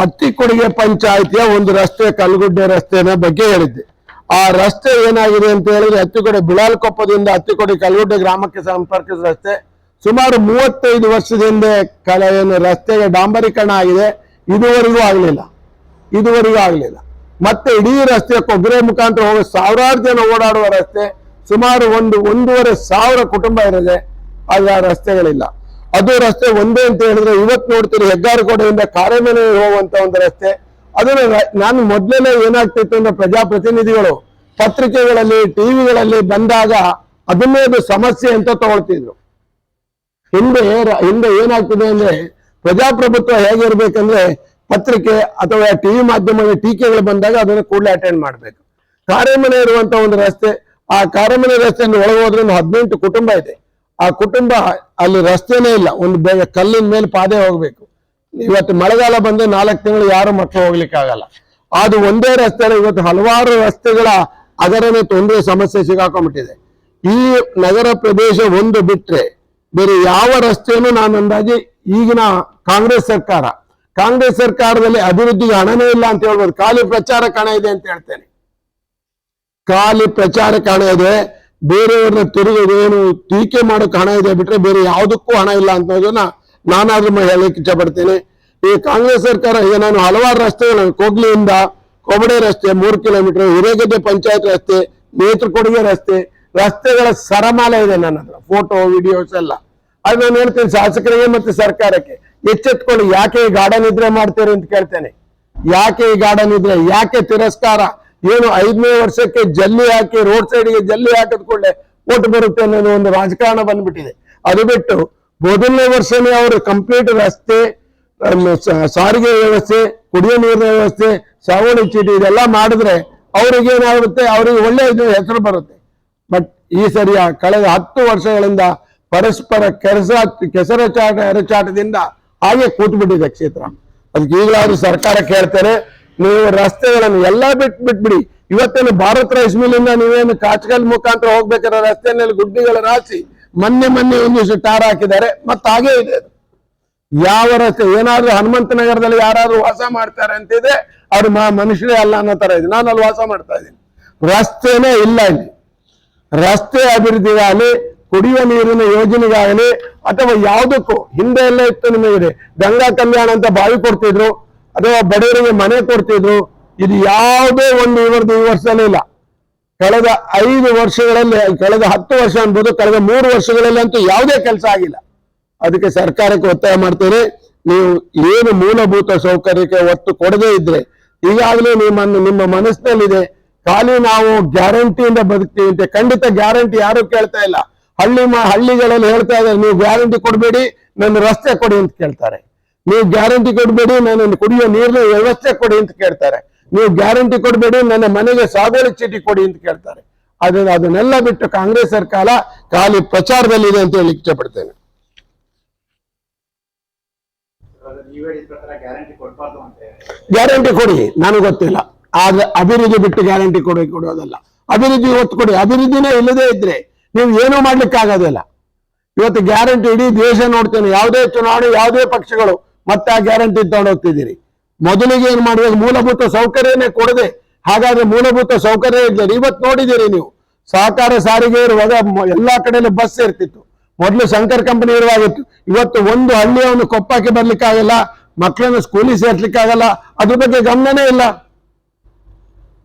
ಅತ್ತಿಕೊಡಿಗೆ ಪಂಚಾಯಿತಿಯ ಒಂದು ರಸ್ತೆ, ಕಲ್ಗುಡ್ಡೆ ರಸ್ತೆನ ಬಗ್ಗೆ ಹೇಳಿದ್ದೆ. ಆ ರಸ್ತೆ ಏನಾಗಿದೆ ಅಂತ ಹೇಳಿದ್ರೆ, ಅತ್ತಿಕೊಡೆ ಬಿಳಾಲ್ಕೊಪ್ಪದಿಂದ ಅತ್ತಿಕೊಡೆ ಕಲ್ಗುಡ್ಡೆ ಗ್ರಾಮಕ್ಕೆ ಸಂಪರ್ಕಿಸಿದ ರಸ್ತೆ ಸುಮಾರು 35 ವರ್ಷದಿಂದ ಏನು ರಸ್ತೆಗೆ ಡಾಂಬರೀಕರಣ ಆಗಿದೆ, ಇದುವರೆಗೂ ಆಗ್ಲಿಲ್ಲ. ಮತ್ತೆ ಇಡೀ ರಸ್ತೆ ಕೊಗ್ರೆ ಮುಖಾಂತರ ಹೋಗೋ ಸಾವಿರಾರು ಜನ ಓಡಾಡುವ ರಸ್ತೆ, ಸುಮಾರು 1,500 ಕುಟುಂಬ ಇರೋದೆ, ಆಗ ರಸ್ತೆಗಳಿಲ್ಲ. ಅದು ರಸ್ತೆ ಒಂದೇ ಅಂತ ಹೇಳಿದ್ರೆ, ಇವತ್ತು ನೋಡ್ತೀರಿ ಹೆಗ್ಗಾರಕೋಟೆಯಿಂದ ಕಾರೆಮನೆ ಹೋಗುವಂತ ಒಂದು ರಸ್ತೆ. ಅದನ್ನ ನಾನು ಮೊದಲೇ ಏನಾಗ್ತಿತ್ತು ಅಂದ್ರೆ, ಪ್ರಜಾಪ್ರತಿನಿಧಿಗಳು ಪತ್ರಿಕೆಗಳಲ್ಲಿ ಟಿವಿಗಳಲ್ಲಿ ಬಂದಾಗ ಅದನ್ನೇ ಒಂದು ಸಮಸ್ಯೆ ಅಂತ ತಗೊಳ್ತಿದ್ರು. ಹಿಂದೆ ಏನಾಗ್ತಿದೆ ಅಂದ್ರೆ, ಪ್ರಜಾಪ್ರಭುತ್ವ ಹೇಗಿರ್ಬೇಕಂದ್ರೆ, ಪತ್ರಿಕೆ ಅಥವಾ ಟಿವಿ ಮಾಧ್ಯಮದ ಟೀಕೆಗಳು ಬಂದಾಗ ಅದನ್ನು ಕೂಡಲೇ ಅಟೆಂಡ್ ಮಾಡ್ಬೇಕು. ಕಾರೆಮನೆ ಇರುವಂತ ಒಂದು ರಸ್ತೆ, ಆ ಕಾರೆಮನೆ ರಸ್ತೆಯನ್ನು ಒಳಗೋದ್ರೆ 18 ಕುಟುಂಬ ಇದೆ. ಆ ಕುಟುಂಬ ಅಲ್ಲಿ ರಸ್ತೆನೇ ಇಲ್ಲ, ಒಂದು ಕಲ್ಲಿನ ಮೇಲೆ ಪಾದೆ ಹೋಗ್ಬೇಕು. ಇವತ್ತು ಮಳೆಗಾಲ ಬಂದ್ರೆ 4 ತಿಂಗಳು ಯಾರು ಮಕ್ಕಳು ಹೋಗ್ಲಿಕ್ಕೆ ಆಗಲ್ಲ. ಅದು ಒಂದೇ ರಸ್ತೆ. ಇವತ್ತು ಹಲವಾರು ರಸ್ತೆಗಳ ಅದರನೇ ತೊಂದರೆ ಸಮಸ್ಯೆ ಸಿಗಾಕೊಂಡ್ಬಿಟ್ಟಿದೆ. ಈ ನಗರ ಪ್ರದೇಶ ಒಂದು ಬಿಟ್ರೆ ಬೇರೆ ಯಾವ ರಸ್ತೆಯನ್ನು ನಾನು ಅಂದಾಜಿ ಈಗಿನ ಕಾಂಗ್ರೆಸ್ ಸರ್ಕಾರದಲ್ಲಿ ಅಭಿವೃದ್ಧಿಗೆ ಹಣನೇ ಇಲ್ಲ ಅಂತ ಹೇಳ್ಬೋದು. ಖಾಲಿ ಪ್ರಚಾರಕ್ಕೆ ಹಣ ಇದೆ ಅಂತ ಹೇಳ್ತೇನೆ. ಖಾಲಿ ಪ್ರಚಾರಕ್ಕೆ ಹಣ ಇದೆ, ಬೇರೆಯವ್ರನ್ನ ಏನು ಟೀಕೆ ಮಾಡೋಕೆ ಹಣ ಇದೆ ಬಿಟ್ರೆ ಬೇರೆ ಯಾವುದಕ್ಕೂ ಹಣ ಇಲ್ಲ ಅನ್ನೋದನ್ನ ನಾನಾದ್ರೂ ಹೇಳಲಿಕ್ಕೆ ಇಚ್ಛೆ ಪಡ್ತೇನೆ. ಈ ಕಾಂಗ್ರೆಸ್ ಸರ್ಕಾರ ನಾನು ಹಲವಾರು ರಸ್ತೆಗಳು, ಕೊಗ್ಲಿಯಿಂದ ಕೊಬಡೆ ರಸ್ತೆ 3 ಕಿಲೋಮೀಟರ್, ಹಿರೇಗದ್ದೆ ಪಂಚಾಯತ್ ರಸ್ತೆ, ನೇತೃಕೊಡುಗೆ ರಸ್ತೆಗಳ ಸರಮಾಲೆ ಇದೆ ನನ್ನ ಹತ್ರ, ಫೋಟೋ ವಿಡಿಯೋಸ್ ಎಲ್ಲ. ಅದು ನಾನು ಹೇಳ್ತೇನೆ ಶಾಸಕರಿಗೆ ಮತ್ತೆ ಸರ್ಕಾರಕ್ಕೆ, ಎಚ್ಚೆತ್ಕೊಳ್ಳಿ. ಯಾಕೆ ಈ ಗಾರ್ಡನ್ ನಿದ್ರೆ ಮಾಡ್ತೀರಿ ಅಂತ ಕೇಳ್ತೇನೆ. ಯಾಕೆ ಈ ಗಾರ್ಡನ್ ನಿದ್ರೆ, ಯಾಕೆ ತಿರಸ್ಕಾರ? ಏನು 5ನೇ ವರ್ಷಕ್ಕೆ ಜಲ್ಲಿ ಹಾಕಿ, ರೋಡ್ ಸೈಡ್ಗೆ ಜಲ್ಲಿ ಹಾಕಿದ ಕೂಡಲೇ ಓಟ್ ಬರುತ್ತೆ ಅನ್ನೋದು ಒಂದು ರಾಜಕಾರಣ ಬಂದ್ಬಿಟ್ಟಿದೆ. ಅದು ಬಿಟ್ಟು ಮೊದಲನೇ ವರ್ಷನೇ ಅವರು ಕಂಪ್ಲೀಟ್ ರಸ್ತೆ, ಸಾರಿಗೆ ವ್ಯವಸ್ಥೆ, ಕುಡಿಯೋ ನೀರಿನ ವ್ಯವಸ್ಥೆ, ಸಾವಳಿ ಚೀಟಿ ಇದೆಲ್ಲ ಮಾಡಿದ್ರೆ ಅವ್ರಿಗೆ ಏನಾಗುತ್ತೆ, ಅವರಿಗೆ ಒಳ್ಳೆ ಹೆಸರು ಬರುತ್ತೆ. ಬಟ್ ಈ ಸರಿಯ ಕಳೆದ 10 ವರ್ಷಗಳಿಂದ ಪರಸ್ಪರ ಎರಚಾಟದಿಂದ ಹಾಗೆ ಕೂತ್ಬಿಟ್ಟಿದೆ ಕ್ಷೇತ್ರ. ಅದಕ್ಕೆ ಈಗಲಾದ್ರೂ ಸರ್ಕಾರ ಕೇಳ್ತಾರೆ, ನೀವು ರಸ್ತೆಗಳನ್ನು ಎಲ್ಲ ಬಿಟ್ಬಿಡಿ. ಇವತ್ತೇನು ಭಾರತ್ ರೈಸ್ ಮಿಲ್ಲಿಂದ ನೀವೇನು ಕಾಚಕಲ್ ಮುಖಾಂತರ ಹೋಗ್ಬೇಕಾದ್ರೆ ರಸ್ತೆಯಲ್ಲಿ ಗುಡ್ಡಿಗಳ ರಾಶಿ ಮೊನ್ನೆ ಒಂದಿಷ್ಟು ಟಾರ್ ಹಾಕಿದ್ದಾರೆ, ಮತ್ತೆ ಹಾಗೆ ಇದೆ. ಅದು ಯಾವ ರಸ್ತೆ ಏನಾದ್ರೂ ಹನುಮಂತ ನಗರದಲ್ಲಿ ಯಾರಾದ್ರೂ ವಾಸ ಮಾಡ್ತಾರೆ ಅಂತಿದ್ರೆ ಅವ್ರು ಮನುಷ್ಯರೇ ಅಲ್ಲ ಅನ್ನೋ ತರ ಇದೆ. ನಾನು ಅಲ್ಲಿ ವಾಸ ಮಾಡ್ತಾ ಇದ್ದೀನಿ, ರಸ್ತೆನೇ ಇಲ್ಲ ಇಲ್ಲಿ. ರಸ್ತೆ ಅಭಿವೃದ್ಧಿಗಾಗಲಿ, ಕುಡಿಯುವ ನೀರಿನ ಯೋಜನೆಗಾಗಲಿ ಅಥವಾ ಯಾವುದಕ್ಕೂ ಹಿಂದೆ ಎಲ್ಲ ಇತ್ತು. ನಿಮಗೆ ಗಂಗಾ ಕಲ್ಯಾಣ ಅಂತ ಬಾವಿ ಕೊಡ್ತಿದ್ರು, ಅಥವಾ ಬಡವರಿಗೆ ಮನೆ ಕೊಡ್ತಿದ್ರು. ಇದು ಯಾವುದೇ ಒಂದು ಈ ವರ್ಷದಲ್ಲೇ ಇಲ್ಲ. ಕಳೆದ 5 ವರ್ಷಗಳಲ್ಲಿ, ಕಳೆದ 10 ವರ್ಷ ಅನ್ಬೋದು, ಕಳೆದ 3 ವರ್ಷಗಳಲ್ಲಿ ಅಂತೂ ಯಾವುದೇ ಕೆಲಸ ಆಗಿಲ್ಲ. ಅದಕ್ಕೆ ಸರ್ಕಾರಕ್ಕೆ ಒತ್ತಾಯ ಮಾಡ್ತೇನೆ, ನೀವು ಏನು ಮೂಲಭೂತ ಸೌಕರ್ಯಕ್ಕೆ ಒತ್ತು ಕೊಡದೇ ಇದ್ರೆ, ಈಗಾಗಲೇ ನಿಮ್ಮ ಮನಸ್ಸಿನಲ್ಲಿದೆ ಖಾಲಿ ನಾವು ಗ್ಯಾರಂಟಿಯಿಂದ ಬದುಕ್ತೀವಿ ಅಂತ. ಖಂಡಿತ ಗ್ಯಾರಂಟಿ ಯಾರು ಕೇಳ್ತಾ ಇಲ್ಲ. ಹಳ್ಳಿಗಳಲ್ಲಿ ಹೇಳ್ತಾ ಇದ್ದಾರೆ, ನೀವು ಗ್ಯಾರಂಟಿ ಕೊಡಬೇಡಿ, ನನ್ನ ರಸ್ತೆ ಕೊಡಿ ಅಂತ ಕೇಳ್ತಾರೆ. ನೀವು ಗ್ಯಾರಂಟಿ ಕೊಡಬೇಡಿ, ನನ್ನ ಕುಡಿಯೋ ನೀರಿನ ವ್ಯವಸ್ಥೆ ಕೊಡಿ ಅಂತ ಕೇಳ್ತಾರೆ. ನೀವು ಗ್ಯಾರಂಟಿ ಕೊಡಬೇಡಿ, ನನ್ನ ಮನೆಗೆ ಸಾಗುವಳಿ ಚೀಟಿ ಕೊಡಿ ಅಂತ ಕೇಳ್ತಾರೆ. ಅದನ್ನೆಲ್ಲ ಬಿಟ್ಟು ಕಾಂಗ್ರೆಸ್ ಸರ್ಕಾರ ಖಾಲಿ ಪ್ರಚಾರದಲ್ಲಿದೆ ಅಂತ ಹೇಳಿ ಇಚ್ಛೆ ಪಡ್ತೇನೆ. ಗ್ಯಾರಂಟಿ ಕೊಡಿ, ನನಗೆ ಗೊತ್ತಿಲ್ಲ. ಆದ್ರೆ ಅಭಿವೃದ್ಧಿ ಬಿಟ್ಟು ಗ್ಯಾರಂಟಿ ಕೊಡೋದಲ್ಲ. ಅಭಿವೃದ್ಧಿ ಒತ್ತು ಕೊಡಿ. ಅಭಿವೃದ್ಧಿನೇ ಇಲ್ಲದೆ ಇದ್ರೆ ನೀವು ಏನೂ ಮಾಡ್ಲಿಕ್ಕೆ ಆಗೋದಿಲ್ಲ. ಇವತ್ತು ಗ್ಯಾರಂಟಿ ಇಡೀ ದೇಶ ನೋಡ್ತೇನೆ, ಯಾವುದೇ ಚುನಾವಣೆ, ಯಾವುದೇ ಪಕ್ಷಗಳು ಮತ್ತೆ ಆ ಗ್ಯಾರಂಟಿ ತಗೊಂಡು ಹೋಗ್ತಿದ್ದೀರಿ. ಮೊದಲಿಗೆ ಏನ್ ಮಾಡಬೇಕು, ಮೂಲಭೂತ ಸೌಕರ್ಯನೇ ಕೊಡದೆ. ಹಾಗಾದ್ರೆ ಮೂಲಭೂತ ಸೌಕರ್ಯ ಇದ್ದಾರೆ. ಇವತ್ತು ನೋಡಿದ್ದೀರಿ ನೀವು, ಸಹಕಾರ ಸಾರಿಗೆ ಇರುವಾಗ ಎಲ್ಲಾ ಕಡೆಯಲ್ಲೂ ಬಸ್ ಇರ್ತಿತ್ತು. ಮೊದಲು ಶಂಕರ್ ಕಂಪನಿ ಇರುವಾಗಿತ್ತು. ಇವತ್ತು ಒಂದು ಹಳ್ಳಿಯವನು ಕೊಪ್ಪಕ್ಕೆ ಬರ್ಲಿಕ್ಕಾಗಲ್ಲ, ಮಕ್ಕಳನ್ನು ಸ್ಕೂಲಿಗೆ ಸೇರ್ಸ್ಲಿಕ್ಕಾಗಲ್ಲ. ಅದ್ರ ಬಗ್ಗೆ ಗಮನನೇ ಇಲ್ಲ.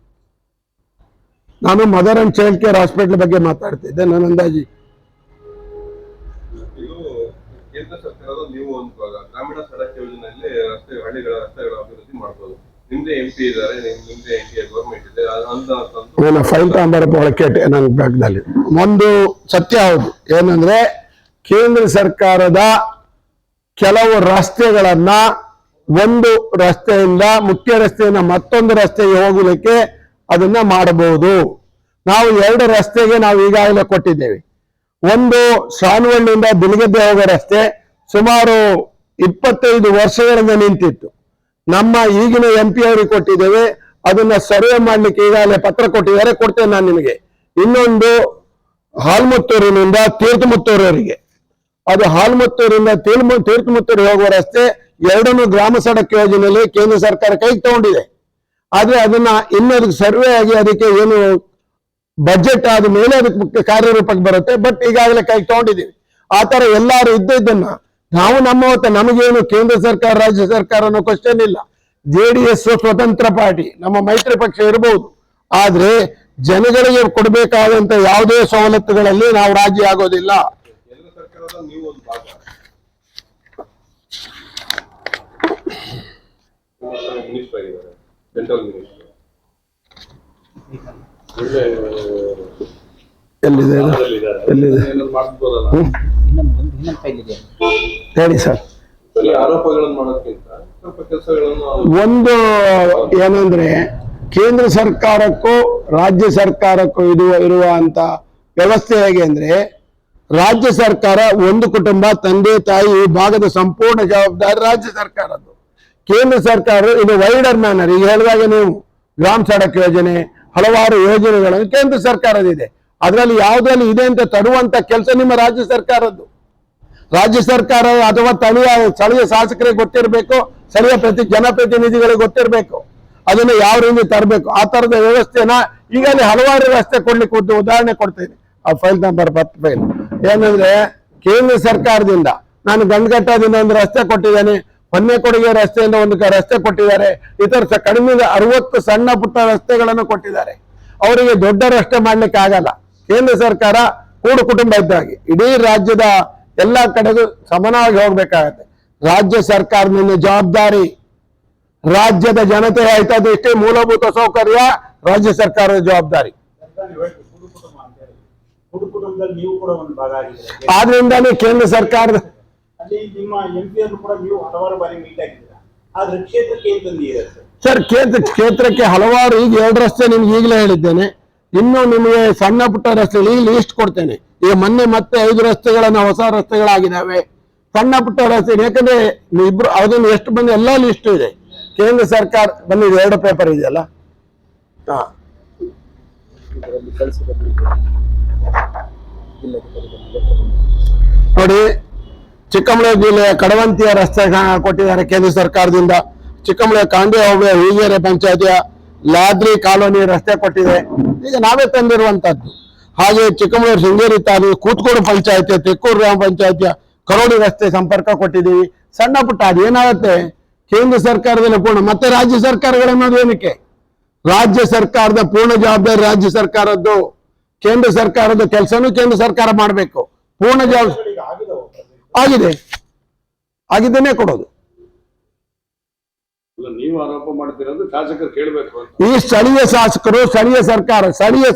ನಾನು mother and child care hospital ಬಗ್ಗೆ ಮಾತಾಡ್ತಿದ್ದೆ. ನನ್ನ ಅಂದಾಜಿ ಕೇಂದ್ರ ಸರ್ಕಾರದ ನೀವು ಒಂದು ಭಾಗ ಗ್ರಾಮೀಣ ಸಡಕ್ ಯೋಜನೆಯಲ್ಲಿ ಹಳ್ಳಿಗಳ ರಸ್ತೆಗಳ ಅಭಿವೃದ್ಧಿ ಮಾಡ್ಬೋದು. ನಿಮ್ದೇ MP ಇದ್ದಾರೆ, ನಿಮ್ದೇ NDA ಗೌರ್ಮೆಂಟ್ ಇದೆ ನನ್ನ ಫೈಲ್ ತಗೊಂಬರಪ್ಪ ಒಳಕ್ಕೆ ನನ್ನ ಬ್ಯಾಗ್ದಲ್ಲಿ. ಒಂದು ಸತ್ಯ ಹೌದು, ಏನಂದ್ರೆ ಕೇಂದ್ರ ಸರ್ಕಾರದ ಕೆಲವು ರಸ್ತೆಗಳನ್ನ ಒಂದು ರಸ್ತೆಯಿಂದ, ಮುಖ್ಯ ರಸ್ತೆಯಿಂದ ಮತ್ತೊಂದು ರಸ್ತೆಗೆ ಹೋಗಲಿಕ್ಕೆ ಅದನ್ನ ಮಾಡಬಹುದು. ನಾವು 2 ರಸ್ತೆಗೆ ನಾವು ಈಗಾಗಲೇ ಕೊಟ್ಟಿದ್ದೇವೆ. ಒಂದು ಶಾನವಳ್ಳಿಯಿಂದ ಬಿಲ್ಗದ್ದೆ ಹೋಗೋ ರಸ್ತೆ ಸುಮಾರು 25 ವರ್ಷಗಳಿಂದ ನಿಂತಿತ್ತು. ನಮ್ಮ ಈಗಿನ MP ಅವರಿಗೆ ಕೊಟ್ಟಿದ್ದೇವೆ. ಅದನ್ನ ಸರ್ವೆ ಮಾಡ್ಲಿಕ್ಕೆ ಈಗಾಗಲೇ ಪತ್ರ ಕೊಟ್ಟಿದ್ದಾರೆ, ಕೊಡ್ತೇನೆ ನಾನು ನಿಮಗೆ. ಇನ್ನೊಂದು ಹಾಲ್ಮುತ್ತೂರಿನಿಂದ ತೀರ್ಥಮುತ್ತೂರವರೆಗೆ, ಅದು ಹಾಲ್ಮುತ್ತೂರಿಂದ ತೀರ್ಥಮುತ್ತೂರಿಗೆ ಹೋಗುವ ರಸ್ತೆ, 2 ಗ್ರಾಮ ಸಡಕ್ ಯೋಜನೆಯಲ್ಲಿ ಕೇಂದ್ರ ಸರ್ಕಾರ ಕೈಗೆ ತಗೊಂಡಿದೆ. ಆದ್ರೆ ಅದನ್ನ ಇನ್ನೊಂದು ಸರ್ವೆ ಆಗಿ ಅದಕ್ಕೆ ಏನು ಬಜೆಟ್ ಆದ ಮೇಲೆ ಅದಕ್ಕೆ ಕಾರ್ಯರೂಪಕ್ಕೆ ಬರುತ್ತೆ. ಬಟ್ ಈಗಾಗಲೇ ಕೈಗೆ ತಗೊಂಡಿದ್ದೀವಿ. ಆ ತರ ಎಲ್ಲಾರು ಇದ್ದನ್ನ ನಾವು ನಮಗೇನು ಕೇಂದ್ರ ಸರ್ಕಾರ ರಾಜ್ಯ ಸರ್ಕಾರ ಅನ್ನೋ ಕ್ವಶನ್ ಇಲ್ಲ. JDS ಸ್ವತಂತ್ರ ಪಾರ್ಟಿ, ನಮ್ಮ ಮೈತ್ರಿ ಪಕ್ಷ ಇರಬಹುದು. ಆದ್ರೆ ಜನಗಳಿಗೆ ಕೊಡಬೇಕಾದಂತ ಯಾವುದೇ ಸವಲತ್ತುಗಳಲ್ಲಿ ನಾವು ರಾಜಿ ಆಗೋದಿಲ್ಲ. ಕೇಂದ್ರ ಸರ್ಕಾರದ ನೀವು ಒಂದು ಭಾಗ, ಮಿನಿಸ್ಟರ್ ಆಗಿದ್ದಾರೆ, ಸೆಂಟ್ರಲ್ ಮಿನಿಸ್ಟರ್. ಎಲ್ಲಿದೆ ಹೇಳಿ ಸರ್. ಆರೋಪಗಳನ್ನು ಮಾಡೋದಕ್ಕಿಂತ ಸ್ವಲ್ಪ ಕೆಲಸಗಳನ್ನು ಒಂದು ಏನಂದ್ರೆ, ಕೇಂದ್ರ ಸರ್ಕಾರಕ್ಕೂ ರಾಜ್ಯ ಸರ್ಕಾರಕ್ಕೂ ಇರುವಂತ ವ್ಯವಸ್ಥೆ ಹೇಗೆ ಅಂದ್ರೆ, ರಾಜ್ಯ ಸರ್ಕಾರ ಒಂದು ಕುಟುಂಬ, ತಂದೆ ತಾಯಿ, ಈ ಭಾಗದ ಸಂಪೂರ್ಣ ಜವಾಬ್ದಾರಿ ರಾಜ್ಯ ಸರ್ಕಾರದ್ದು. ಕೇಂದ್ರ ಸರ್ಕಾರ ಇದು ವೈಡರ್ ಮ್ಯಾನರ್. ಈಗ ಹೇಳಿದಾಗ ನೀವು ಗ್ರಾಮ ಸಡಕ್ ಯೋಜನೆ, ಹಲವಾರು ಯೋಜನೆಗಳನ್ನು ಕೇಂದ್ರ ಸರ್ಕಾರದಿದೆ. ಅದರಲ್ಲಿ ಯಾವುದ್ರಲ್ಲಿ ಇದೆ ಅಂತ ತರುವಂತ ಕೆಲಸ ನಿಮ್ಮ ರಾಜ್ಯ ಸರ್ಕಾರದ್ದು. ರಾಜ್ಯ ಸರ್ಕಾರ ಅಥವಾ ಸ್ಥಳೀಯ ಶಾಸಕರಿಗೆ ಗೊತ್ತಿರಬೇಕು, ಸ್ಥಳೀಯ ಜನಪ್ರತಿನಿಧಿಗಳಿಗೆ ಗೊತ್ತಿರಬೇಕು ಅದನ್ನು ಯಾವ ರೀತಿ ತರಬೇಕು. ಆ ತರದ ವ್ಯವಸ್ಥೆನ ಈಗಲೇ ಹಲವಾರು ರಸ್ತೆ ಕೊಡ್ಲಿಕ್ಕೆ ಉದಾಹರಣೆ ಕೊಡ್ತೇನೆ. ಆ ಫೈಲ್ ನಂಬರ್ 10 ಫೈಲ್ ಏನಂದ್ರೆ, ಕೇಂದ್ರ ಸರ್ಕಾರದಿಂದ ನಾನು ಗಂಡಘಟ್ಟದಿಂದ ಒಂದು ರಸ್ತೆ ಕೊಟ್ಟಿದ್ದೇನೆ, ಹೊನ್ನೆಕೊಡಿಗೆ ರಸ್ತೆಯಿಂದ ಒಂದು ರಸ್ತೆ ಕೊಟ್ಟಿದ್ದಾರೆ. ಇತರ ಕಡಿಮೆ 60 ಸಣ್ಣ ಪುಟ್ಟ ರಸ್ತೆಗಳನ್ನು ಕೊಟ್ಟಿದ್ದಾರೆ. ಅವರಿಗೆ ದೊಡ್ಡ ರಸ್ತೆ ಮಾಡ್ಲಿಕ್ಕೆ ಆಗಲ್ಲ. ಕೇಂದ್ರ ಸರ್ಕಾರ ಕೂಡು ಕುಟುಂಬ ಇದ್ದಾಗಿ ಇಡೀ ರಾಜ್ಯದ ಎಲ್ಲಾ ಕಡೆಗೂ ಸಮಾನವಾಗಿ ಹೋಗ್ಬೇಕಾಗತ್ತೆ. ರಾಜ್ಯ ಸರ್ಕಾರದಿಂದ ಜವಾಬ್ದಾರಿ, ರಾಜ್ಯದ ಜನತೆ ಹಿತದೃಷ್ಟಿ, ಮೂಲಭೂತ ಸೌಕರ್ಯ ರಾಜ್ಯ ಸರ್ಕಾರದ ಜವಾಬ್ದಾರಿ. ಆದ್ರಿಂದಾನೇ ಕೇಂದ್ರ ಸರ್ಕಾರದ ನಿಮ್ಮ MP ಅವರು ಕೂಡ ನೀವು ಹಲವಾರು ಬಾರಿ ಮೀಟ್ ಆಗಿದ್ದೀರಾ. ಆದ್ರೆ ಕ್ಷೇತ್ರಕ್ಕೆ ಏನ್ ತಂದಿದ್ದೀರಾ ಸರ್? ಕ್ಷೇತ್ರಕ್ಕೆ ಹಲವಾರು, ಈಗ 2 ರಸ್ತೆ ನಿಮ್ಗೆ ಈಗಲೇ ಹೇಳಿದ್ದೇನೆ. ಇನ್ನು ನಿಮಗೆ ಸಣ್ಣ ಪುಟ್ಟ ರಸ್ತೆಗಳು ಈಗ ಲೀಸ್ಟ್ ಕೊಡ್ತೇನೆ. ಈಗ ಮೊನ್ನೆ ಮತ್ತೆ 5 ರಸ್ತೆಗಳನ್ನ ಹೊಸ ರಸ್ತೆಗಳಾಗಿದ್ದಾವೆ, ಸಣ್ಣ ಪುಟ್ಟ ರಸ್ತೆ. ಯಾಕಂದ್ರೆ ಇಬ್ರು ಅದನ್ನು ಎಷ್ಟು ಬಂದು ಎಲ್ಲ ಲಿಸ್ಟ್ ಇದೆ. ಕೇಂದ್ರ ಸರ್ಕಾರ ಬಂದಿದೆ, 2 ಪೇಪರ್ ಇದೆಯಲ್ಲ. ನೋಡಿ, ಚಿಕ್ಕಮಗಳೂರು ಜಿಲ್ಲೆಯ ಕಡವಂತಿಯ ರಸ್ತೆ ಕೊಟ್ಟಿದ್ದಾರೆ ಕೇಂದ್ರ ಸರ್ಕಾರದಿಂದ. ಚಿಕ್ಕಮಗಳೂರು ಕಾಂಡೆ ಹೋಬಳಿಯ ಹೂಗೇರೆ ಪಂಚಾಯತಿಯ ಲಾದ್ರಿ ಕಾಲೋನಿ ರಸ್ತೆ ಕೊಟ್ಟಿದೆ, ಈಗ ನಾವೇ ತಂದಿರುವಂತದ್ದು. ಹಾಗೆ ಚಿಕ್ಕಮಗಳೂರು ಶೃಂಗೇರಿ ತಾಲೂಕು ಕೂತ್ಕೋಡು ಪಂಚಾಯತಿಯ ತೆಕ್ಕೂರು ಗ್ರಾಮ ಪಂಚಾಯತಿಯ ಕರೋಡಿ ರಸ್ತೆ ಸಂಪರ್ಕ ಕೊಟ್ಟಿದ್ದೀವಿ. ಸಣ್ಣ ಪುಟ್ಟ ಅದೇನಾಗುತ್ತೆ ಕೇಂದ್ರ ಸರ್ಕಾರದಲ್ಲಿ ಪೂರ್ಣ, ಮತ್ತೆ ರಾಜ್ಯ ಸರ್ಕಾರಗಳನ್ನೋದು ಏನಕ್ಕೆ? ರಾಜ್ಯ ಸರ್ಕಾರದ ಪೂರ್ಣ ಜವಾಬ್ದಾರಿ ರಾಜ್ಯ ಸರ್ಕಾರದ್ದು. ಕೇಂದ್ರ ಸರ್ಕಾರದ ಕೆಲಸನೂ ಕೇಂದ್ರ ಸರ್ಕಾರ ಮಾಡಬೇಕು. ಪೂರ್ಣ ಜವಾಬ್ದಾರಿ ಆಗಿದ್ದೇನೆ ಕೊಡೋದು. ನೀವು ಆರೋಪ ಮಾಡ್ತಿರೋದು ಶಾಸಕರು ಕೇಳಬೇಕು ಅಂತ. ಈ ಸ್ಥಳೀಯ ಶಾಸಕರು, ಸ್ಥಳೀಯ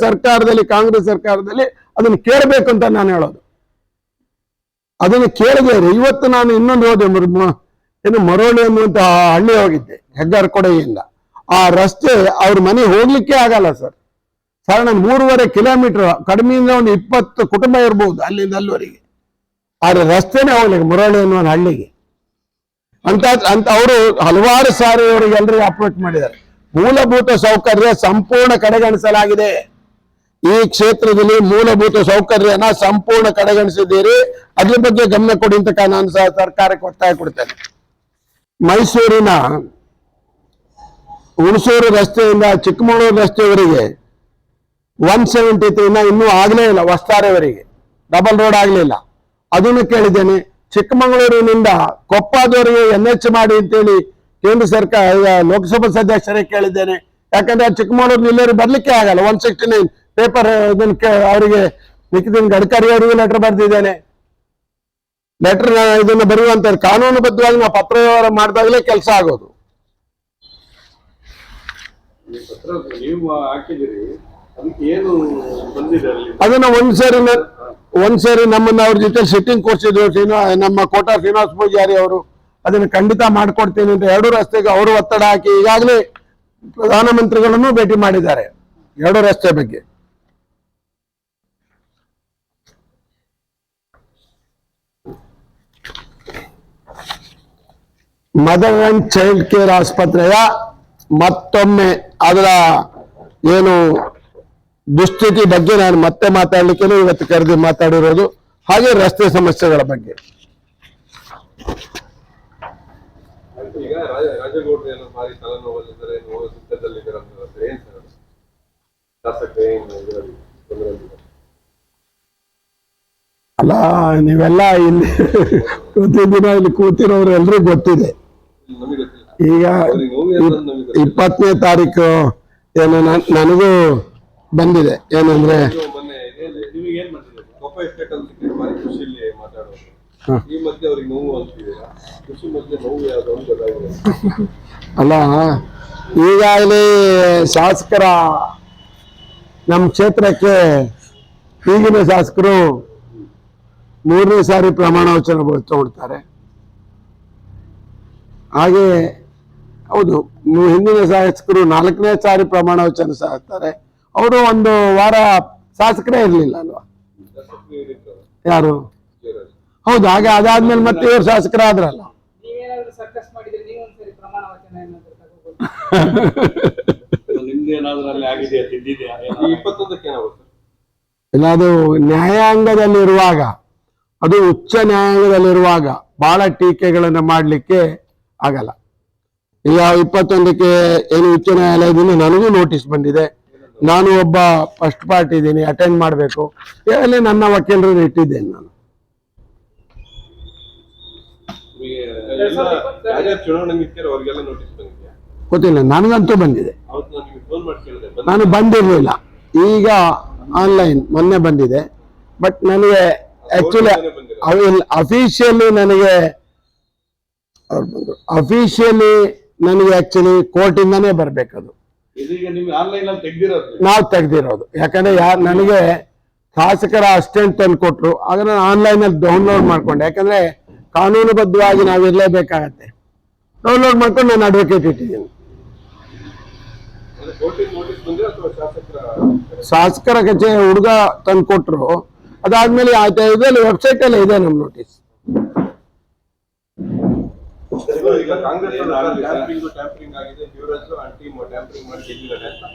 ಸರ್ಕಾರದಲ್ಲಿ, ಕಾಂಗ್ರೆಸ್ ಸರ್ಕಾರದಲ್ಲಿ ಅದನ್ನು ಕೇಳಬೇಕು ಅಂತ ನಾನು ಹೇಳೋದು. ಅದನ್ನು ಕೇಳಿದೆ. ಇವತ್ತು ನಾನು ಇನ್ನೊಂದು ಹೋದೆ, ಏನು ಮರೋಳಿ ಅನ್ನುವಂತ ಹಳ್ಳಿ ಹೋಗಿದ್ದೆ, ಹೆಗ್ಗಾರಕೊಡೆಯಿಂದ. ಆ ರಸ್ತೆ ಅವ್ರ ಮನೆ ಹೋಗ್ಲಿಕ್ಕೆ ಆಗಲ್ಲ ಸರ್. ಸಾಧಾರಣ 3.5 ಕಿಲೋಮೀಟರ್, ಕಡಿಮೆಯಿಂದ ಒಂದು 20 ಕುಟುಂಬ ಇರ್ಬೋದು ಅಲ್ಲಿಂದ ಅಲ್ಲಿವರೆಗೆ. ಆದ್ರೆ ರಸ್ತೆನೇ ಹೋಗ್ಲಿಕ್ಕೆ ಮರೋಳಿ ಅನ್ನುವ ಹಳ್ಳಿಗೆ ಅಂತ ಅವರು ಹಲವಾರು ಸಾರಿ ಅವರಿಗೆ ಎಲ್ಲರಿಗೂ ಅಪ್ರೋಚ್ ಮಾಡಿದ್ದಾರೆ. ಮೂಲಭೂತ ಸೌಕರ್ಯ ಸಂಪೂರ್ಣ ಕಡೆಗಣಿಸಲಾಗಿದೆ. ಈ ಕ್ಷೇತ್ರದಲ್ಲಿ ಮೂಲಭೂತ ಸೌಕರ್ಯನ ಸಂಪೂರ್ಣ ಕಡೆಗಣಿಸಿದ್ದೀರಿ, ಅದ್ರ ಬಗ್ಗೆ ಗಮನ ಕೊಡಿ ಅಂತ ನಾನು ಸಹ ಸರ್ಕಾರಕ್ಕೆ ಒತ್ತಾಯ ಕೊಡ್ತೇನೆ. ಮೈಸೂರಿನ ಹುಣಸೂರು ರಸ್ತೆಯಿಂದ ಚಿಕ್ಕಮಗಳೂರು ರಸ್ತೆಯವರೆಗೆ 173 ಇನ್ನೂ ಆಗ್ಲೇ ಇಲ್ಲ, ವಸ್ತಾರೆವರೆಗೆ ಡಬಲ್ ರೋಡ್ ಆಗ್ಲಿಲ್ಲ. ಅದನ್ನು ಕೇಳಿದ್ದೇನೆ. ಚಿಕ್ಕಮಗಳೂರಿನಿಂದ ಕೊಪ್ಪದವರೆಗೆ NH ಮಾಡಿ ಅಂತೇಳಿ ಕೇಂದ್ರ ಸರ್ಕಾರ ಲೋಕಸಭಾ ಸದಸ್ಯರೇ ಕೇಳಿದ್ದೇನೆ. ಯಾಕಂದ್ರೆ ಚಿಕ್ಕಮಗಳೂರು ಎಲ್ಲರೂ ಬರ್ಲಿಕ್ಕೆ ಆಗಲ್ಲ. 169 ಪೇಪರ್ ಅವರಿಗೆ ನಿಖಿಲ್ ಗಡ್ಕರಿ ಅವರಿಗೂ ಲೆಟರ್ ಬರೆದಿದ್ದೇನೆ. ಲೆಟರ್ ಇದನ್ನು ಬರೆಯುವಂತ ಕಾನೂನುಬದ್ಧವಾಗಿ ನಾವು ಪತ್ರ ವ್ಯವಹಾರ ಮಾಡಿದಾಗಲೇ ಕೆಲಸ ಆಗೋದು. ನೀವು ಹಾಕಿದಿರಿ, ಅದಕ್ಕೆ ಏನು ಬಂದಿದೆ ಅಲ್ಲಿ? ಅದನ್ನ ಒಂದ್ಸರಿ ನಮ್ಮನ್ನ ಅವ್ರ ಜೊತೆ ಸಿಟ್ಟಿಂಗ್ ಕೊಡ್ಸಿದ್ರು ನಮ್ಮ ಕೋಟಾ ಶ್ರೀನಿವಾಸ ಪೂಜಾರಿ ಅವರು. ಅದನ್ನ ಖಂಡಿತ ಮಾಡ್ಕೊಡ್ತೀನಿ ಅಂತ 2 ರಸ್ತೆಗೆ ಅವರು ಒತ್ತಡ ಹಾಕಿ ಈಗಾಗಲೇ ಪ್ರಧಾನಮಂತ್ರಿಗಳನ್ನು ಭೇಟಿ ಮಾಡಿದ್ದಾರೆ 2 ರಸ್ತೆ ಬಗ್ಗೆ. ಮದರ್ ಅಂಡ್ ಚೈಲ್ಡ್ ಕೇರ್ ಆಸ್ಪತ್ರೆಯ ಮತ್ತೊಮ್ಮೆ ಅದರ ಏನು ದುಸ್ಥಿತಿ ಬಗ್ಗೆ ನಾನು ಮತ್ತೆ ಮಾತಾಡ್ಲಿಕ್ಕೆ ಇವತ್ತು ಕರೆದು ಮಾತಾಡಿರೋದು. ಹಾಗೆ ರಸ್ತೆ ಸಮಸ್ಯೆಗಳ ಬಗ್ಗೆ. ಈಗ ರಾಜಗೌಡರು ಏನೋ ಭಾರಿ ತಲೆನೋವಲ್ಲಿದ್ದಾರೆ, ಸುತ್ತದಲ್ಲಿದ್ದಾರೆ ಅಂತ ಏನ್ ಸರ್ ಶಾಸಕ ಅಲ್ಲ, ನೀವೆಲ್ಲ ಇಲ್ಲಿ ಪ್ರತಿದಿನ ಇಲ್ಲಿ ಕೂತಿರೋರು ಎಲ್ರಿಗೂ ಗೊತ್ತಿದೆ. ನಮಗೆ ಗೊತ್ತಿಲ್ಲ. ಈಗ 20ನೇ ತಾರೀಕು ಏನು ನನಗೂ ಬಂದಿದೆ. ಏನಂದ್ರೆ ಮೊನ್ನೆ ನಿಮಗೆ ಏನ್ ಬಂದಿದೆ? ಕೊಪ್ಪ ಎಸ್ಟೇಟ್ ಅಂತ ಭಾರಿ ಖುಷಿಯಲ್ಲಿ ಮಾತಾಡೋದು. ಈ ಮಧ್ಯೆ ಅವ್ರಿಗೆ ನೋವು ಅಂತಿದ್ದೀರಾ? ಖುಷಿ ಮಧ್ಯೆ ನೋವು ಯಾವ್ದು ಅಂತ ಗೊತ್ತಾಗಿದೆ. ಅಲ್ಲ, ಈಗಾಗಲೇ ಶಾಸಕರ ನಮ್ಮ ಕ್ಷೇತ್ರಕ್ಕೆ ಈಗಿನ ಶಾಸಕರು 3ನೇ ಸಾರಿ ಪ್ರಮಾಣ ವಚನ ತಗೊಳ್ತಾರೆ. ಹಾಗೆ ಹೌದು, ಹಿಂದಿನ ಶಾಸಕರು 4ನೇ ಸಾರಿ ಪ್ರಮಾಣ ವಚನ ಸಾಕ್ತಾರೆ. ಅವರು 1 ವಾರ ಶಾಸಕರೇ ಇರ್ಲಿಲ್ಲ ಅಲ್ವಾ? ಯಾರು? ಹೌದು. ಹಾಗೆ ಅದಾದ್ಮೇಲೆ ಮತ್ತೆ ಇವರು ಶಾಸಕರಾದ್ರಲ್ಲ. ಇಲ್ಲ, ಅದು ನ್ಯಾಯಾಂಗದಲ್ಲಿರುವಾಗ, ಅದು ಉಚ್ಚ ನ್ಯಾಯಾಂಗದಲ್ಲಿರುವಾಗ ಬಹಳ ಟೀಕೆಗಳನ್ನು ಮಾಡಲಿಕ್ಕೆ ಆಗಲ್ಲ. ಈಗ 21ಕ್ಕೆ ಏನು ಉಚ್ಚ ನ್ಯಾಯಾಲಯದಿಂದ ನನಗೂ ನೋಟಿಸ್ ಬಂದಿದೆ. ನಾನು ಒಬ್ಬ ಫಸ್ಟ್ ಪಾರ್ಟಿ ಇದ್ದೀನಿ, ಅಟೆಂಡ್ ಮಾಡಬೇಕು ಹೇಳಿ ನನ್ನ ವಕೀಲರನ್ನು ಇಟ್ಟಿದ್ದೇನೆ. ನಾನು ಗೊತ್ತಿಲ್ಲ, ನನಗಂತೂ ಬಂದಿದೆ. ನಾನು ಬಂದಿರಲಿಲ್ಲ, ಈಗ ಆನ್ಲೈನ್ ಮೊನ್ನೆ ಬಂದಿದೆ. ಬಟ್ ನನಗೆ ಆಕ್ಚುಲಿ ನನಗೆ ಆಕ್ಚುಲಿ ಕೋರ್ಟಿಂದಾನೇ ಬರ್ಬೇಕದು. ನಾವು ತೆಗ್ದಿರೋದು. ಯಾಕಂದ್ರೆ ನನಗೆ ಶಾಸಕರ ಅಸಿಸ್ಟೆಂಟ್ ತಂದು ಕೊಟ್ರು, ಆಗ ನಾನು ಆನ್ಲೈನ್ ಅಲ್ಲಿ ಡೌನ್ಲೋಡ್ ಮಾಡ್ಕೊಂಡೆ. ಯಾಕಂದ್ರೆ ಕಾನೂನುಬದ್ಧವಾಗಿ ನಾವು ಇರಲೇಬೇಕಾಗತ್ತೆ. ಡೌನ್ಲೋಡ್ ಮಾಡ್ಕೊಂಡು ನಾನು ಅಡ್ವೊಕೇಟ್ ಇಟ್ಟಿದ್ದೀನಿ. ಶಾಸಕರ ಕಚೇರಿ ಹುಡುಗ ತಂದು ಕೊಟ್ರು. ಅದಾದ್ಮೇಲೆ ಇದರಲ್ಲಿ ವೆಬ್ಸೈಟ್ ಅಲ್ಲೇ ಇದೆ ನಮ್ಮ ನೋಟಿಸ್. ಈಗ ಕಾಂಗ್ರೆಸ್ ಟ್ಯಾಂಪರಿಂಗ್ ಆಗಿದೆ, ಶಿವರಾಜ್ ಟೀಮ್ ಟ್ಯಾಂಪರಿಂಗ್ ಮಾಡಿ ಗೆದ್ದಿದ್ದಾರೆ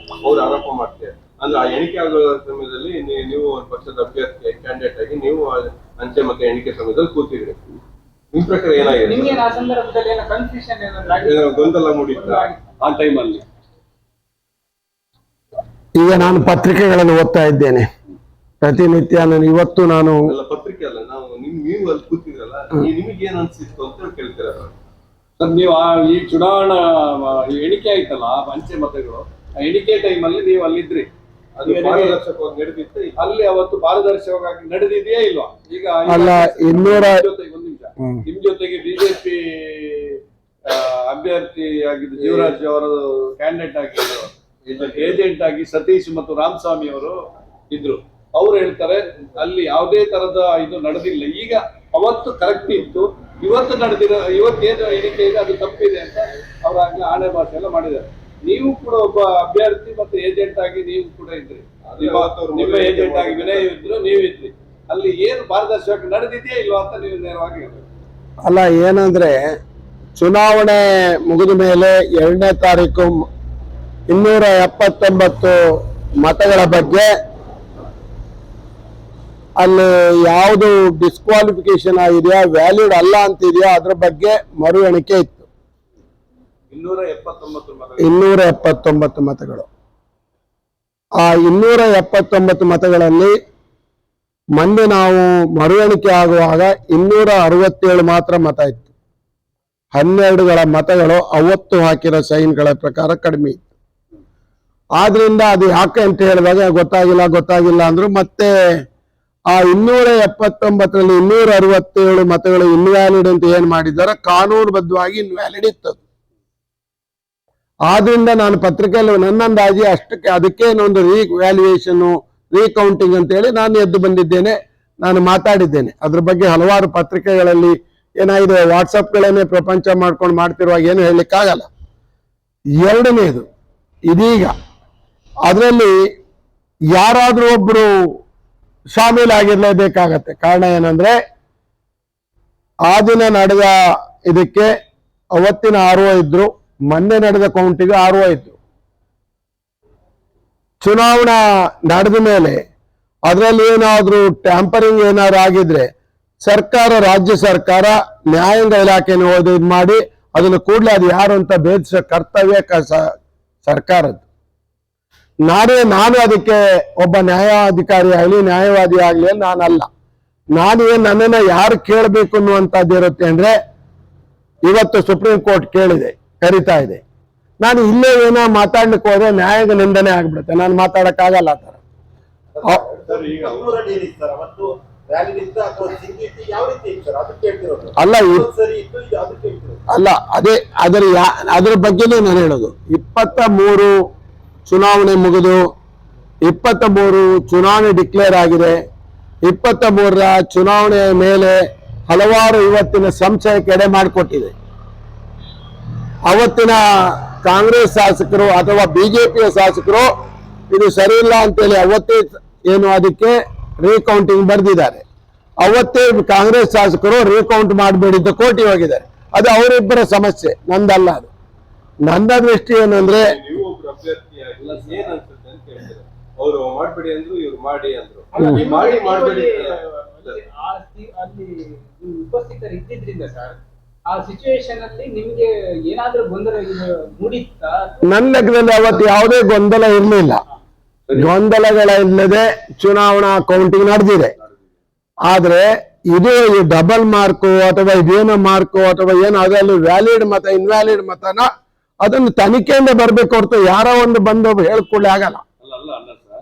ಅವ್ರು ಆರೋಪ ಮಾಡ್ತಾರೆ. ಅಂದ್ರೆ ಆ ಎಣಿಕೆ ಆಗೋ ಸಮಯದಲ್ಲಿ ನೀವು ಒಂದು ಪಕ್ಷದ ಅಭ್ಯರ್ಥಿ ಕ್ಯಾಂಡಿಡೇಟ್ ಆಗಿ ನೀವು ಅಂಚೆ ಮತ್ತೆ ಎಣಿಕೆ ಸಮಯದಲ್ಲಿ ಕೂತಿದ್ರಿ. ನಿಮ್ ಪ್ರಕಾರ ಏನಾಗಿದೆ? ಗೊಂದಲ ಮೂಡಿತ್ತ ಆ ಟೈಮಲ್ಲಿ? ಈಗ ನಾನು ಪತ್ರಿಕೆಗಳನ್ನು ಓದ್ತಾ ಇದ್ದೇನೆ ಪ್ರತಿನಿತ್ಯ. ಇವತ್ತು ನಾನು ಪತ್ರಿಕೆ ಅಲ್ಲ, ನಾವು ನೀವು ಅಲ್ಲಿ ಕೂತಿದ್ರಲ್ಲ, ನಿಮಗೆ ಏನ್ ಅನ್ಸಿತ್ತು ಅಂತ ಕೇಳ್ತೀರ ಸರ್? ನೀವು ಈ ಚುನಾವಣಾ ಎಣಿಕೆ ಆಯ್ತಲ್ಲ, ಅಂಚೆ ಮತಗಳು, ಎಣಿಕೆ ಟೈಮಲ್ಲಿ ನೀವು ಅಲ್ಲಿದ್ರಿ. ಅದು ಪಾರದರ್ಶಕವಾಗಿ ನಡೆದಿತ್ತು ಅಲ್ಲಿ? ಅವತ್ತು ಪಾರದರ್ಶಕವಾಗಿ ನಡೆದಿದೆಯಾ ಇಲ್ವಾ? ಈಗ ಅಲ್ಲ, 200 ನಿಮ್ ಜೊತೆಗೆ ಬಿಜೆಪಿ ಅಭ್ಯರ್ಥಿ ಆಗಿದ್ದು ಜೀವರಾಜ್ ಅವರು ಕ್ಯಾಂಡಿಡೇಟ್ ಆಗಿದ್ರು, ಏಜೆಂಟ್ ಆಗಿ ಸತೀಶ್ ಮತ್ತು ರಾಮಸ್ವಾಮಿ ಅವರು ಇದ್ರು. ಅವ್ರು ಹೇಳ್ತಾರೆ ಅಲ್ಲಿ ಯಾವುದೇ ತರದ ಇದು ನಡೆದಿಲ್ಲ. ಈಗ ಅವತ್ತು ಕರೆಕ್ಟ್ ಇತ್ತು, ಇವತ್ತು ಇವತ್ತೇನು ಎಣಿಕೆ ಇದೆ ಅದು ತಪ್ಪಿದೆ ಅಂತ ಅವ್ರ ಆಣೆ ಭಾಷೆ ಎಲ್ಲ ಮಾಡಿದ್ದಾರೆ. ನೀವು ಕೂಡ ಒಬ್ಬ ಅಭ್ಯರ್ಥಿ ಮತ್ತು ಏಜೆಂಟ್ ಆಗಿ ನೀವು ಕೂಡ ಇದ್ರಿ, ನಿಮ್ಮ ಏಜೆಂಟ್ ಆಗಿ ವಿನಯ್ ಇದ್ರು, ನೀವಿದ್ರಿ. ಅಲ್ಲಿ ಏನು ಪಾರದರ್ಶಕ ನಡೆದಿದೆಯಾ ಇಲ್ವಾ ಅಂತ ನೀವು ನೇರವಾಗಿ ಹೇಳ್ಬೇಕು. ಅಲ್ಲ, ಏನಂದ್ರೆ ಚುನಾವಣೆ ಮುಗಿದ ಮೇಲೆ 2ನೇ ತಾರೀಕು 279 ಮತಗಳ ಬಗ್ಗೆ ಅಲ್ಲಿ ಯಾವುದು ಡಿಸ್ಕ್ವಾಲಿಫಿಕೇಶನ್ ಆಗಿದೆಯಾ, ವ್ಯಾಲಿಡ್ ಅಲ್ಲ ಅಂತಿದೆಯಾ ಅದ್ರ ಬಗ್ಗೆ ಮರು ಎಣಿಕೆ ಇತ್ತು. 279 ಮತಗಳು. ಆ 279 ಮತಗಳಲ್ಲಿ ಮೊನ್ನೆ ನಾವು ಮರು ಎಣಿಕೆ ಆಗುವಾಗ 267 ಮಾತ್ರ ಮತ ಇತ್ತು. 12ಗಳ ಮತಗಳು ಅವತ್ತು ಹಾಕಿರೋ ಸೈನ್ಗಳ ಪ್ರಕಾರ ಕಡಿಮೆ ಇತ್ತು. ಆದ್ರಿಂದ ಅದು ಯಾಕೆ ಅಂತ ಹೇಳಿದಾಗ ಗೊತ್ತಾಗಿಲ್ಲ ಅಂದ್ರು. ಮತ್ತೆ ಆ 279ರಲ್ಲಿ 267 ಮತಗಳು ಇನ್ವ್ಯಾಲಿಡ್ ಅಂತ ಏನ್ ಮಾಡಿದ್ದಾರೆ, ಕಾನೂನುಬದ್ಧವಾಗಿ ಇನ್ವ್ಯಾಲಿಡ್ ಇತ್ತು. ಆದ್ರಿಂದ ನಾನು ಪತ್ರಿಕೆಯಲ್ಲಿ ನನ್ನಂದಾಜಿ ಅಷ್ಟಕ್ಕೆ ಅದಕ್ಕೆ ಒಂದು ರೀವ್ಯಾಲ್ಯೂಯೇಷನ್ ರೀಕೌಂಟಿಂಗ್ ಅಂತ ಹೇಳಿ ನಾನು ಎದ್ದು ಬಂದಿದ್ದೇನೆ, ನಾನು ಮಾತಾಡಿದ್ದೇನೆ. ಅದ್ರ ಬಗ್ಗೆ ಹಲವಾರು ಪತ್ರಿಕೆಗಳಲ್ಲಿ ಏನಾಗಿದೆ, ವಾಟ್ಸಪ್ಗಳನ್ನೇ ಪ್ರಪಂಚ ಮಾಡ್ಕೊಂಡು ಮಾಡ್ತಿರುವಾಗ ಏನು ಹೇಳಲಿಕ್ಕಾಗಲ್ಲ. ಎರಡನೇದು, ಇದೀಗ ಅದರಲ್ಲಿ ಯಾರಾದ್ರೂ ಒಬ್ರು ಶಾಮೀಲಾಗಿರ್ಲೇಬೇಕಾಗತ್ತೆ. ಕಾರಣ ಏನಂದ್ರೆ ಆ ದಿನ ನಡೆದ ಇದಕ್ಕೆ ಅವತ್ತಿನ ಆರ್ಒ ಇದ್ರು, ಮೊನ್ನೆ ನಡೆದ ಕೌಂಟಿಗೆ ಆರ್ಒ ಇದ್ರು. ಚುನಾವಣಾ ನಡೆದ ಮೇಲೆ ಅದರಲ್ಲಿ ಏನಾದ್ರೂ ಟ್ಯಾಂಪರಿಂಗ್ ಏನಾದ್ರು ಆಗಿದ್ರೆ ಸರ್ಕಾರ, ರಾಜ್ಯ ಸರ್ಕಾರ ನ್ಯಾಯಾಂಗ ಇಲಾಖೆಯನ್ನು ಇದು ಮಾಡಿ ಅದನ್ನು ಕೂಡಲೇ ಅದು ಯಾರು ಅಂತ ಭೇದಿಸೋ ಕರ್ತವ್ಯ ಸರ್ಕಾರದ್ದು. ನಾನು ಅದಕ್ಕೆ ಒಬ್ಬ ನ್ಯಾಯಾಧಿಕಾರಿ ಆಗಲಿ ನ್ಯಾಯವಾದಿ ಆಗಲಿ ನಾನಲ್ಲ. ನನ್ನನ್ನ ಯಾರು ಕೇಳಬೇಕು ಅನ್ನುವಂಥದ್ದು ಇರುತ್ತೆ ಅಂದ್ರೆ, ಇವತ್ತು ಸುಪ್ರೀಂ ಕೋರ್ಟ್ ಕರಿತಾ ಇದೆ. ನಾನು ಇಲ್ಲೇ ಏನೋ ಮಾತಾಡ್ಲಿಕ್ಕೆ ಹೋದ್ರೆ ನ್ಯಾಯಾಂಗ ನಿಂದನೆ ಆಗ್ಬಿಡುತ್ತೆ, ನಾನು ಮಾತಾಡಕ್ಕಾಗಲ್ಲ ಆ ತರ. ಅಲ್ಲ ಅದೇ ಅದ್ರ ಬಗ್ಗೆನೇ ನಾನು ಹೇಳೋದು. 23 ಚುನಾವಣೆ ಮುಗಿದು 23 ಚುನಾವಣೆ ಡಿಕ್ಲೇರ್ ಆಗಿದೆ. 23ರ ಚುನಾವಣೆಯ ಮೇಲೆ ಹಲವಾರು ಇವತ್ತಿನ ಸಂಶಯಕ್ಕೆ ಎಡೆ ಮಾಡಿಕೊಟ್ಟಿದೆ. ಅವತ್ತಿನ ಕಾಂಗ್ರೆಸ್ ಶಾಸಕರು ಅಥವಾ ಬಿಜೆಪಿಯ ಶಾಸಕರು ಇದು ಸರಿ ಇಲ್ಲ ಅಂತೇಳಿ ಅವತ್ತೇ ಏನು ಅದಕ್ಕೆ ರೀಕೌಂಟಿಂಗ್ ಬರೆದಿದ್ದಾರೆ. ಅವತ್ತೇ ಕಾಂಗ್ರೆಸ್ ಶಾಸಕರು ರೀಕೌಂಟ್ ಮಾಡಬೇಡಿದ್ದ ಕೋರ್ಟಿಗೆ ಹೋಗಿದ್ದಾರೆ. ಅದು ಅವರಿಬ್ಬರ ಸಮಸ್ಯೆ, ನಂದಲ್ಲ. ಅದು ನನ್ನ ದೃಷ್ಟಿ ಏನಂದ್ರೆ, ನೀವು ಒಬ್ರು ಅಭ್ಯರ್ಥಿಯಾಗಿ ಏನ್ ಅನ್ಸುತ್ತೆ ಅಂತ ಹೇಳ್ತಾರೆ. ಅವರು ಮಾಡ್ಬೇಡಿ ಅಂದ್ರು, ಇವ್ರು ಮಾಡಿ ಅಂದ್ರು. ಮಾಡ್ಬೇಡಿ ಅಲ್ಲಿ ಉಪಸ್ಥಿತರು ಇದ್ದಿದ್ರಿಂದ ಸರ್, ಆ ಸಿಚುವೇಶನ್ ಅಲ್ಲಿ ನಿಮ್ಗೆ ಏನಾದ್ರೂ ಗೊಂದಲ ಮೂಡಿತ್ತಾ? ನನ್ನ ಲೆಕ್ಕದಲ್ಲಿ ಅವತ್ತು ಯಾವುದೇ ಗೊಂದಲ ಇರಲಿಲ್ಲ. ಗೊಂದಲಗಳಿಲ್ಲದೆ ಚುನಾವಣಾ ಕೌಂಟಿಂಗ್ ನಡೆದಿದೆ. ಆದ್ರೆ ಇದು ಡಬಲ್ ಮಾರ್ಕು ಅಥವಾ ಇದೇನೋ ಮಾರ್ಕು ಅಥವಾ ಏನು ಅದರಲ್ಲಿ ವ್ಯಾಲಿಡ್ ಮತ ಇನ್ವ್ಯಾಲಿಡ್ ಮತನ ಅದನ್ನು ತನಿಖೆಯಿಂದ ಬರ್ಬೇಕು ಹೊರತು ಯಾರೋ ಒಂದು ಬಂದು ಹೇಳ್ಕೊಳ್ಳಿ ಆಗಲ್ಲ. ಅಲ್ಲ ಸರ್,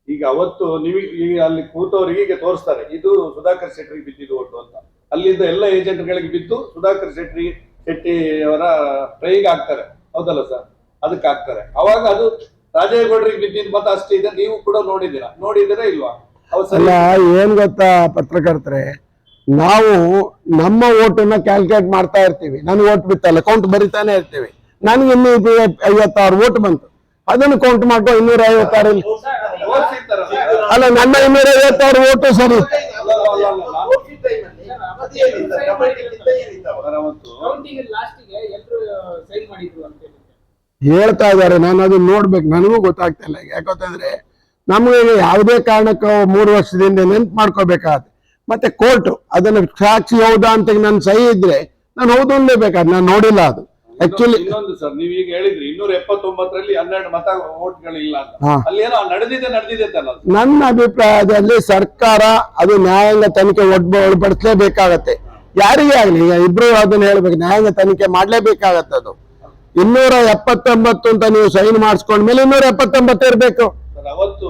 ಈಗ ಅವತ್ತು ನೀವು ಈಗ ಅಲ್ಲಿ ಕೂತವರಿಗೆ ಈಗ ತೋರಿಸ್ತಾರೆ ಇದು ಸುಧಾಕರ್ ಶೆಟ್ಟಿಗೆ ಬಿದ್ದಿದ್ದು ಓಟು ಅಂತ. ಅಲ್ಲಿದ್ದ ಎಲ್ಲ ಏಜೆಂಟ್ಗಳಿಗೆ ಬಿದ್ದು ಸುಧಾಕರ್ ಶೆಟ್ಟಿ ಅವರ ಟ್ರೈಗೆ ಹಾಕ್ತಾರೆ, ಹೌದಲ್ಲ ಸರ್? ಅದಕ್ಕೆ ಹಾಕ್ತಾರೆ. ಅವಾಗ ಅದು ರಾಜೇಗೌಡರಿಗೆ ಬಿದ್ದಿದ್ದ ಮತ ಅಷ್ಟೇ ಇದೆ. ನೀವು ಕೂಡ ನೋಡಿದ್ದೀರಾ ಇಲ್ವಾ? ಅಲ್ಲ, ಏನ್ ಗೊತ್ತಾ ಪತ್ರಕರ್ತರೆ, ನಾವು ನಮ್ಮ ಓಟನ್ನ ಕ್ಯಾಲ್ಕುಲೇಟ್ ಮಾಡ್ತಾ ಇರ್ತೀವಿ. ನನ್ ಓಟ್ ಬಿತ್ತಲ್ಲ, ಕೌಂಟ್ ಬರಿತಾನೆ ಇರ್ತೀವಿ. ನನ್ಗೆ 256 ಓಟ್ ಬಂತು, ಅದನ್ನು ಕೌಂಟ್ ಮಾಡ್ಕೊ 256 ಅಲ್ಲ, ನನ್ನ 256 ಓಟು ಸರಿ. ಹೇಳ್ತಾ ಇದ್ದಾರೆ, ನಾನು ಅದನ್ನ ನೋಡ್ಬೇಕು, ನನಗೂ ಗೊತ್ತಾಗ್ತಾ ಇಲ್ಲ. ಯಾಕಂತಂದ್ರೆ ನಮ್ಗೆ ಯಾವುದೇ ಕಾರಣಕ್ಕೂ 3 ವರ್ಷದಿಂದ ನೆನ್ಪು ಮಾಡ್ಕೋಬೇಕಾಗತ್ತೆ. ಮತ್ತೆ ಕೋರ್ಟ್ ಅದನ್ನ ಸಾಕ್ಷಿ ಹೌದಾ ಅಂತ ನನ್ನ ಸಹಿ ಇದ್ರೆ ನಾನು ಹೌದು ಅನ್ಲೇಬೇಕಾದ್ರೆ ನಾನು ನೋಡಿಲ್ಲ. ಅದು ಆಕ್ಚುಲಿ ಇನ್ನೊಂದು ಸರ್, ನೀವು ಈಗ ಹೇಳಿದ್ರಿ 279ರಲ್ಲಿ 12 ಮತ ಓಟ್ಗಳಿಲ್ಲ ಅಂತ. ಅಲ್ಲಿ ಏನೋ ನಡೆದಿದೆ ಅಂತಲ್ಲ? ನನ್ನ ಅಭಿಪ್ರಾಯದಲ್ಲಿ ಸರ್ಕಾರ ಅದು ನ್ಯಾಯಾಂಗ ತನಿಖೆ ಒಳಪಡಿಸಲೇಬೇಕಾಗತ್ತೆ. ಯಾರಿಗೇ ಆಗ್ಲಿ, ಈಗ ಇಬ್ರು ಅದನ್ನ ಹೇಳ್ಬೇಕು, ನ್ಯಾಯಾಂಗ ತನಿಖೆ ಮಾಡ್ಲೇಬೇಕಾಗತ್ತೆ. ಅದು 279 ಅಂತ ನೀವು ಸೈನ್ ಮಾಡಿಸ್ಕೊಂಡ್ಮೇಲೆ 279 ಇರ್ಬೇಕು. ಅವತ್ತು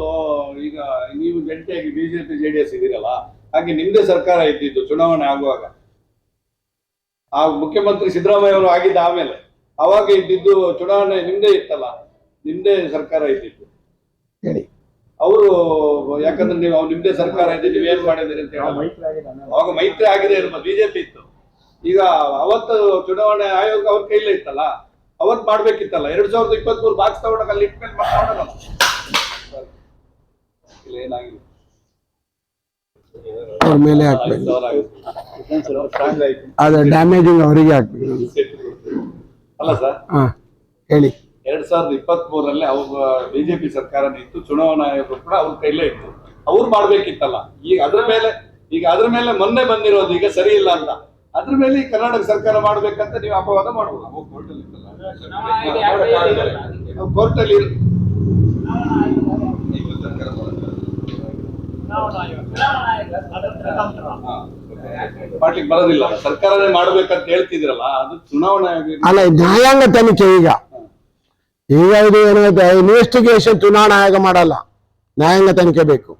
ಈಗ ನೀವು ಜಂಟಿಯಾಗಿ ಬಿಜೆಪಿ ಜೆಡಿಎಸ್ ಇದ್ದೀರಲ್ಲ, ಹಾಗೆ ನಿಮ್ದೇ ಸರ್ಕಾರ ಇದ್ದಿದ್ದು ಚುನಾವಣೆ ಆಗುವಾಗ. ಆ ಮುಖ್ಯಮಂತ್ರಿ ಸಿದ್ದರಾಮಯ್ಯ ಅವರು ಆಗಿದ್ದ ಆಮೇಲೆ ಅವಾಗ ಇದ್ದಿದ್ದು ಚುನಾವಣೆ ನಿಮ್ದೇ ಇತ್ತಲ್ಲ, ನಿಮ್ದೇ ಸರ್ಕಾರ ಇದ್ದಿದ್ದು ಹೇಳಿ. ಅವರು ಯಾಕಂದ್ರೆ ನೀವು ನಿಮ್ದೇ ಸರ್ಕಾರ ಇದೆ, ನೀವ್ ಏನ್ ಮಾಡಿದಿರಿ ಅಂತ ಹೇಳಿ ಅವಾಗ ಮೈತ್ರಿ ಆಗಿದೆ ಇರ್ಬೋದು, ಬಿಜೆಪಿ ಇತ್ತು. ಈಗ ಅವತ್ತು ಚುನಾವಣೆ ಆಯೋಗ ಅವ್ರ ಕೈಲೇ ಇತ್ತಲ್ಲ, ಅವತ್ ಮಾಡ್ಬೇಕಿತ್ತಲ್ಲ. 2023 ಬಾಕ್ಸ್ ತಗೊಂಡಾಗ ಅಲ್ಲಿ ಇಟ್ಮೇಲೆ ಮಾಡೋಣ. ಇಲ್ಲ ಏನಾಗಿಲ್ಲ, ಅವ್ರ ಮೇಲೆ ಹಾಕ್ಬೇಕು, ಸ್ಟ್ರಾಂಗ್ ಆಯ್ತು ಅದು ಡ್ಯಾಮೇಜಿಂಗ್ ಅವರಿಗೆ ಹಾಕ್ಬೇಕು. ಅಲ್ಲ ಸರ್, ಹಾ ಹೇಳಿ. 2023 ಅವ್ರ ಬಿಜೆಪಿ ಸರ್ಕಾರ ಇತ್ತು, ಚುನಾವಣಾ ಆಯೋಗ ಕೂಡ ಅವ್ರ ಕೈಲೇ ಇತ್ತು, ಅವ್ರು ಮಾಡ್ಬೇಕಿತ್ತಲ್ಲ. ಈಗ ಅದ್ರ ಮೇಲೆ ಮೊನ್ನೆ ಬಂದಿರೋದು ಈಗ ಸರಿ ಇಲ್ಲ ಅಂತ, ಅದ್ರ ಮೇಲೆ ಈ ಕರ್ನಾಟಕ ಸರ್ಕಾರ ಮಾಡ್ಬೇಕಂತ ನೀವು ಅಪವಾದ ಮಾಡ್ಬೋದು. ಕೋರ್ಟ್ ಅಲ್ಲಿ ಮಾಡ್ಲಿಕ್ಕೆ ಬರೋದಿಲ್ಲ, ಸರ್ಕಾರನೇ ಮಾಡ್ಬೇಕಂತ ಹೇಳ್ತಿದ್ರಲ್ಲ, ಅದು ಚುನಾವಣಾ ಆಯೋಗ ಅಲ್ಲ, ನ್ಯಾಯಾಂಗ ತನಿಖೆ. ಈಗ ಇದು ಏನಾಗುತ್ತೆ, ಇನ್ವೆಸ್ಟಿಗೇಷನ್ ಚುನಾವಣಾ ಆಯೋಗ ಮಾಡಲ್ಲ, ನ್ಯಾಯಾಂಗ ತನಿಖೆ ಬೇಕು.